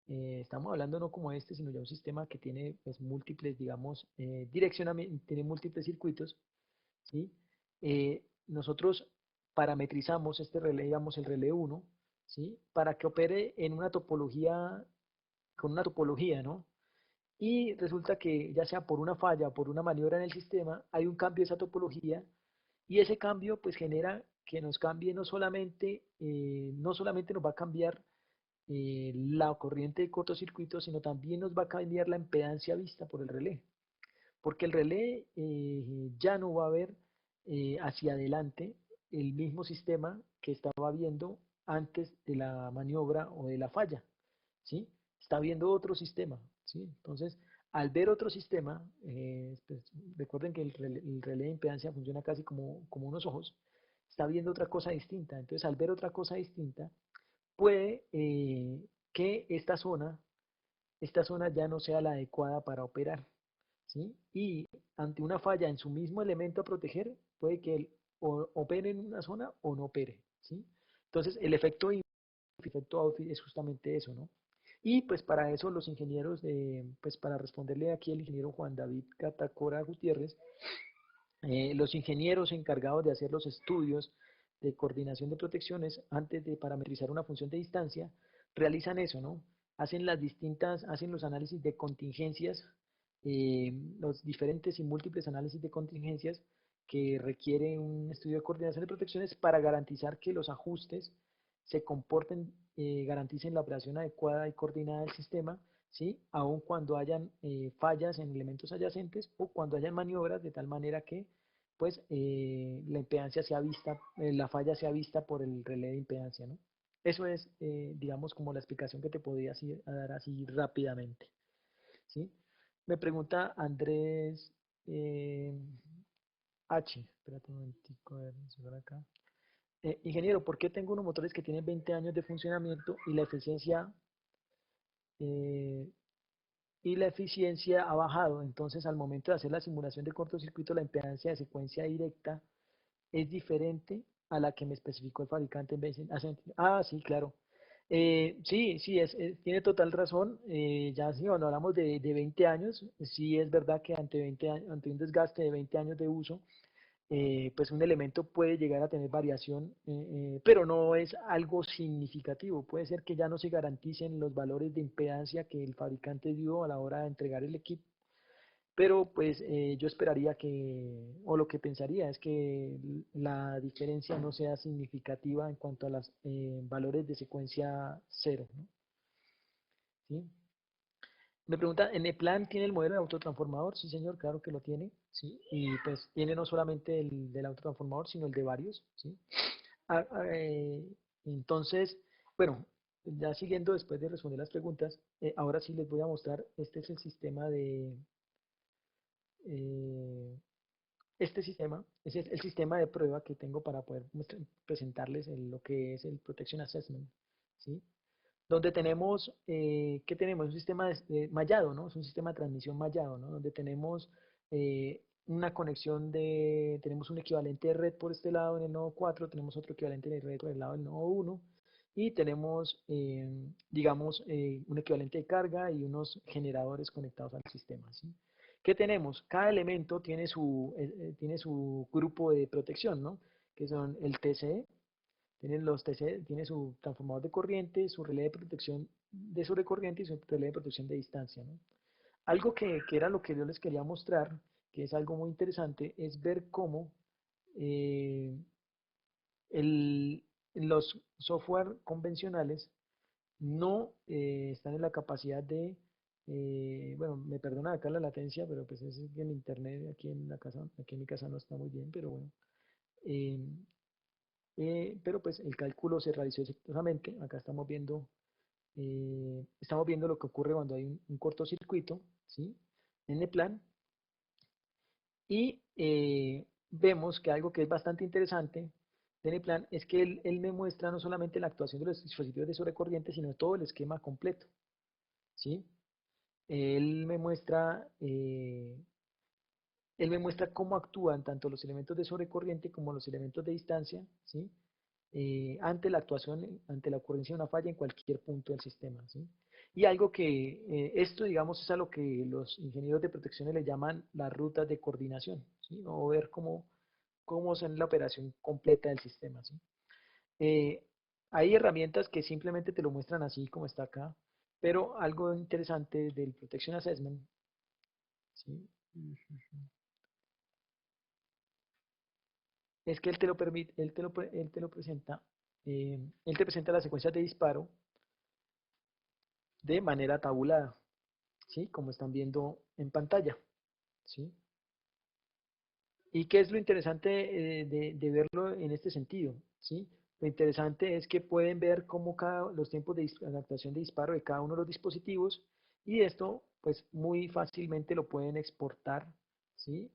Estamos hablando no como este, sino ya un sistema que tiene pues, múltiples, digamos, direccionamientos, tiene múltiples circuitos, ¿sí? Nosotros parametrizamos este relé, digamos el relé 1, ¿sí? Para que opere en una topología, con una topología, ¿no? Y resulta que ya sea por una falla o por una maniobra en el sistema, hay un cambio de esa topología y ese cambio pues genera que nos cambie no solamente nos va a cambiar la corriente de cortocircuito, sino también nos va a cambiar la impedancia vista por el relé, porque el relé ya no va a ver hacia adelante el mismo sistema que estaba viendo antes de la maniobra o de la falla, ¿sí? Está viendo otro sistema, ¿sí? Entonces, al ver otro sistema, pues, recuerden que el relé de impedancia funciona casi como unos ojos, está viendo otra cosa distinta. Entonces, al ver otra cosa distinta, puede que esta zona ya no sea la adecuada para operar, ¿sí? Y ante una falla en su mismo elemento a proteger, puede que él opere en una zona o no opere, ¿sí? Entonces, el efecto outfit es justamente eso, ¿no? Y pues para eso los ingenieros, pues para responderle aquí al ingeniero Juan David Catacora Gutiérrez, los ingenieros encargados de hacer los estudios de coordinación de protecciones antes de parametrizar una función de distancia, realizan eso, ¿no? Hacen los análisis de contingencias, los diferentes y múltiples análisis de contingencias que requiere un estudio de coordinación de protecciones para garantizar que los ajustes se comporten, garanticen la operación adecuada y coordinada del sistema, ¿sí? Aun cuando hayan fallas en elementos adyacentes o cuando hayan maniobras de tal manera que pues la impedancia sea vista, la falla sea vista por el relé de impedancia, ¿no? Eso es, digamos, como la explicación que te podría dar así rápidamente, ¿sí? Me pregunta Andrés eh, H. Espérate un momentico, a ver, vamos a acá. Ingeniero, ¿por qué tengo unos motores que tienen 20 años de funcionamiento eh, y la eficiencia ha bajado? Entonces, al momento de hacer la simulación de cortocircuito, la impedancia de secuencia directa es diferente a la que me especificó el fabricante en vez de... sí, claro. Sí, sí, tiene total razón. Ya si cuando hablamos de 20 años, sí es verdad que ante un desgaste de 20 años de uso, pues un elemento puede llegar a tener variación, pero no es algo significativo. Puede ser que ya no se garanticen los valores de impedancia que el fabricante dio a la hora de entregar el equipo, pero pues yo esperaría que, o lo que pensaría es que la diferencia no sea significativa en cuanto a los valores de secuencia cero, ¿no? ¿Sí? Me pregunta, ¿en el plan tiene el modelo de autotransformador? Sí, señor, claro que lo tiene, ¿sí? Y pues tiene no solamente el del autotransformador, sino el de varios, ¿sí? Ah, ah, entonces, bueno, ya siguiendo después de responder las preguntas, ahora sí les voy a mostrar, este es el sistema eh, este sistema es el sistema de prueba que tengo para poder presentarles lo que es el Protection Assessment, ¿sí? Donde tenemos, ¿qué tenemos? Un sistema mallado, ¿no? Es un sistema de transmisión mallado, ¿no? Donde tenemos una conexión tenemos un equivalente de red por este lado en el nodo 4, tenemos otro equivalente de red por el lado del nodo 1, y tenemos, digamos, un equivalente de carga y unos generadores conectados al sistema, ¿sí? ¿Qué tenemos? Cada elemento tiene su grupo de protección, ¿no? Que son el TCE, tiene su transformador de corriente, su relé de protección de sobrecorriente y su relé de protección de distancia, ¿no? Algo que era lo que yo les quería mostrar, que es algo muy interesante, es ver cómo eh, los software convencionales no están en la capacidad de Bueno, me perdona acá la latencia, pero pues es que el internet aquí en la casa, aquí en mi casa no está muy bien, pero bueno. Eh, pero pues el cálculo se realizó exitosamente. Acá estamos viendo lo que ocurre cuando hay un cortocircuito, ¿sí? En el plan. Y vemos que algo que es bastante interesante de el plan es que él me muestra no solamente la actuación de los dispositivos de sobrecorriente, sino todo el esquema completo, ¿sí? Él me muestra, eh, él me muestra cómo actúan tanto los elementos de sobrecorriente como los elementos de distancia, ¿sí? Ante la actuación, ante la ocurrencia de una falla en cualquier punto del sistema, ¿sí? Y algo que esto, digamos, es a lo que los ingenieros de protecciones le llaman las rutas de coordinación, ¿sí? O ver cómo es la operación completa del sistema, ¿sí? Eh, Hay herramientas que simplemente te lo muestran así como está acá, pero algo interesante del Protection Assessment, ¿sí? Es que él te lo permite, él te lo presenta, él te presenta las secuencias de disparo de manera tabulada, ¿sí? Como están viendo en pantalla, ¿sí? ¿Y qué es lo interesante de verlo en este sentido? ¿Sí? Lo interesante es que pueden ver cómo los tiempos de adaptación de disparo de cada uno de los dispositivos y esto pues muy fácilmente lo pueden exportar, ¿sí?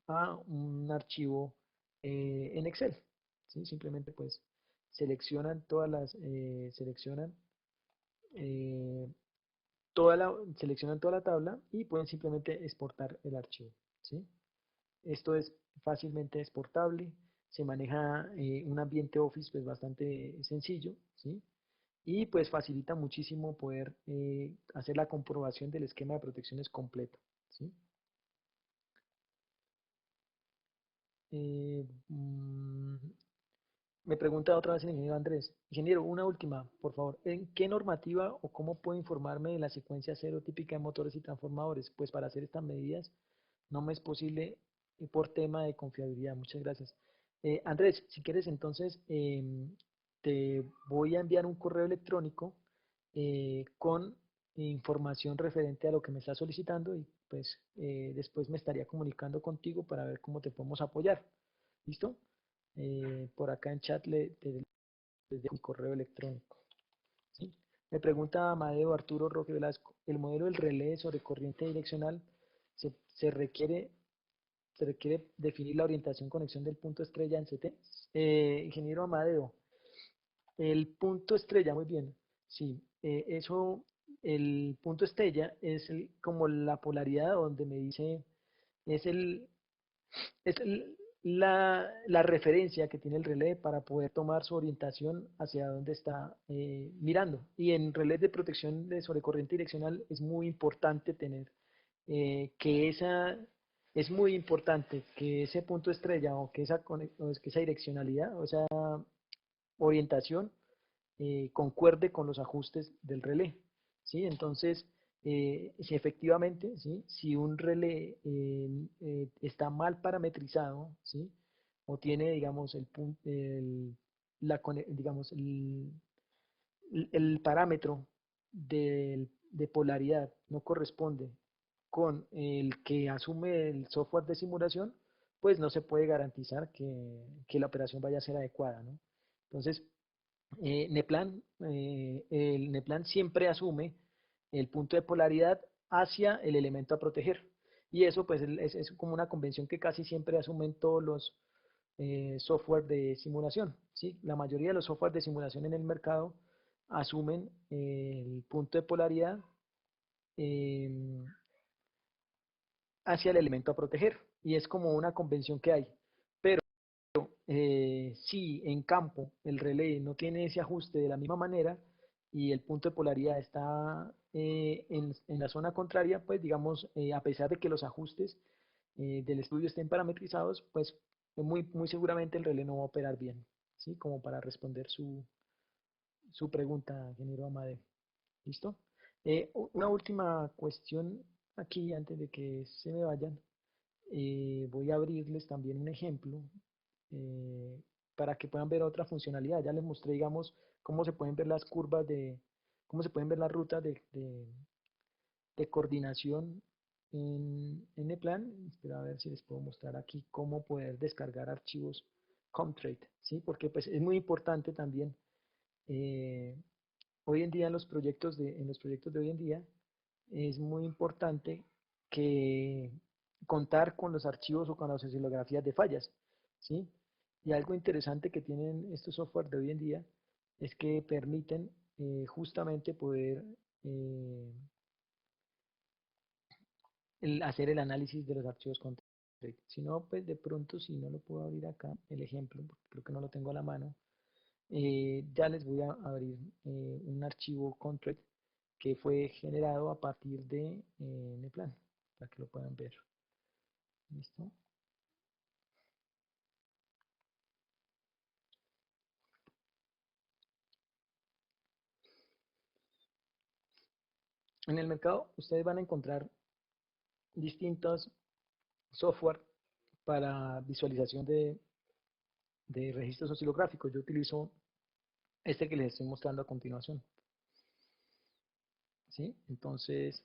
A un archivo en Excel, ¿sí? Simplemente pues seleccionan eh, seleccionan toda la tabla y pueden simplemente exportar el archivo, ¿sí? Esto es fácilmente exportable, se maneja un ambiente Office pues bastante sencillo, ¿sí? Y pues facilita muchísimo poder hacer la comprobación del esquema de protecciones completo, ¿sí? Eh, mm, Me pregunta otra vez el ingeniero Andrés. Ingeniero, una última, por favor. ¿En qué normativa o cómo puedo informarme de la secuencia cero típica de motores y transformadores? Pues para hacer estas medidas no me es posible por tema de confiabilidad. Muchas gracias. Andrés, si quieres entonces te voy a enviar un correo electrónico con información referente a lo que me estás solicitando y pues después me estaría comunicando contigo para ver cómo te podemos apoyar. ¿Listo? Por acá en chat les dejo mi correo electrónico. ¿Sí? Me pregunta Amadeo Arturo Roque Velasco, ¿el modelo del relé sobre corriente direccional se, se requiere, se requiere definir la orientación conexión del punto estrella en CT? Ingeniero Amadeo, el punto estrella, muy bien. Sí, el punto estrella es como la polaridad donde me dice, es el, la referencia que tiene el relé para poder tomar su orientación hacia dónde está mirando. Y en relés de protección de sobrecorriente direccional es muy importante tener es muy importante que ese punto estrella o que esa direccionalidad o esa orientación concuerde con los ajustes del relé, ¿sí? Entonces, si efectivamente, ¿sí? Si un relé está mal parametrizado, ¿sí? O tiene, digamos, digamos, el parámetro de polaridad no corresponde con el que asume el software de simulación, pues no se puede garantizar que la operación vaya a ser adecuada, ¿no? Entonces, el Neplan siempre asume el punto de polaridad hacia el elemento a proteger. Y eso pues es como una convención que casi siempre asumen todos los software de simulación. ¿Sí? La mayoría de los software de simulación en el mercado asumen el punto de polaridad eh, hacia el elemento a proteger. Y es como una convención que hay. Pero si en campo el relé no tiene ese ajuste de la misma manera y el punto de polaridad está en la zona contraria, pues digamos, a pesar de que los ajustes del estudio estén parametrizados, pues muy seguramente el relé no va a operar bien, ¿sí? Como para responder su pregunta, ingeniero Amadeo. ¿Listo? Una última cuestión aquí antes de que se me vayan. Voy a abrirles también un ejemplo eh, para que puedan ver otra funcionalidad. Ya les mostré, digamos, cómo se pueden ver las curvas cómo se pueden ver las rutas de coordinación en Neplan. Espera a ver si les puedo mostrar aquí cómo poder descargar archivos Comtrade, ¿sí? Porque pues es muy importante también eh, hoy en día en los proyectos de hoy en día es muy importante que contar con los archivos o con las oscilografías de fallas, ¿sí? Y algo interesante que tienen estos software de hoy en día es que permiten justamente poder eh, hacer el análisis de los archivos con Trade. Si no, pues de pronto, si no lo puedo abrir acá, el ejemplo, porque creo que no lo tengo a la mano, ya les voy a abrir un archivo Contract que fue generado a partir de Neplan, para que lo puedan ver. ¿Listo? En el mercado ustedes van a encontrar distintos software para visualización de registros oscilográficos. Yo utilizo este que les estoy mostrando a continuación. ¿Sí? Entonces,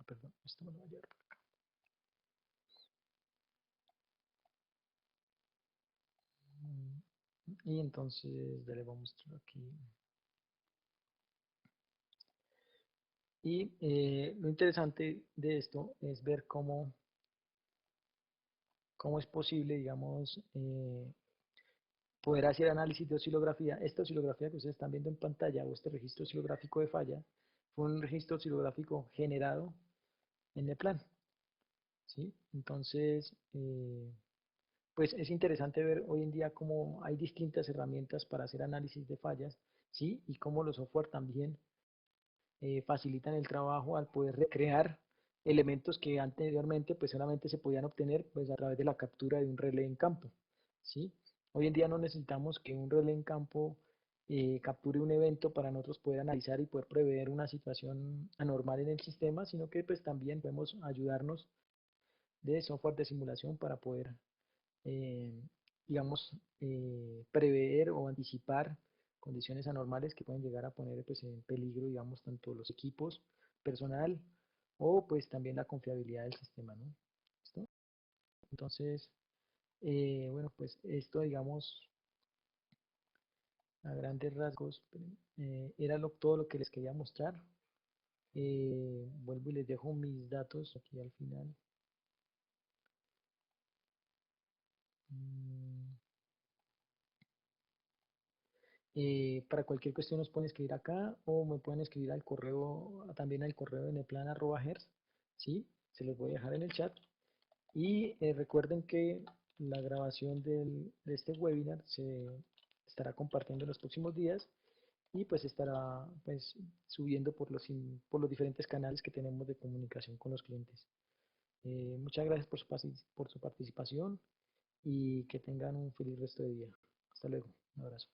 perdón, esto me lo voy a llevar. Y entonces, ya le voy a mostrar aquí. Y lo interesante de esto es ver cómo es posible, digamos, poder hacer análisis de oscilografía. Esta oscilografía que ustedes están viendo en pantalla, o este registro oscilográfico de falla, fue un registro oscilográfico generado en Neplan, ¿sí? Entonces, pues es interesante ver hoy en día cómo hay distintas herramientas para hacer análisis de fallas, ¿sí? Y cómo los software también facilitan el trabajo al poder recrear elementos que anteriormente pues solamente se podían obtener pues a través de la captura de un relé en campo, ¿sí? Hoy en día no necesitamos que un relé en campo capture un evento para nosotros poder analizar y poder prever una situación anormal en el sistema, sino que pues también podemos ayudarnos de software de simulación para poder eh, digamos, prever o anticipar condiciones anormales que pueden llegar a poner pues, en peligro, digamos, tanto los equipos, personal o pues también la confiabilidad del sistema, ¿no? ¿Listo? Entonces, bueno, pues esto, digamos, a grandes rasgos, era todo lo que les quería mostrar. Vuelvo y les dejo mis datos aquí al final. Mm. Para cualquier cuestión nos pueden escribir acá o me pueden escribir al correo, también al correo de neplan@hertz, ¿sí? Se los voy a dejar en el chat. Y recuerden que la grabación de este webinar se estará compartiendo en los próximos días y pues estará pues, subiendo por los diferentes canales que tenemos de comunicación con los clientes. Muchas gracias por su participación y que tengan un feliz resto de día. Hasta luego. Un abrazo.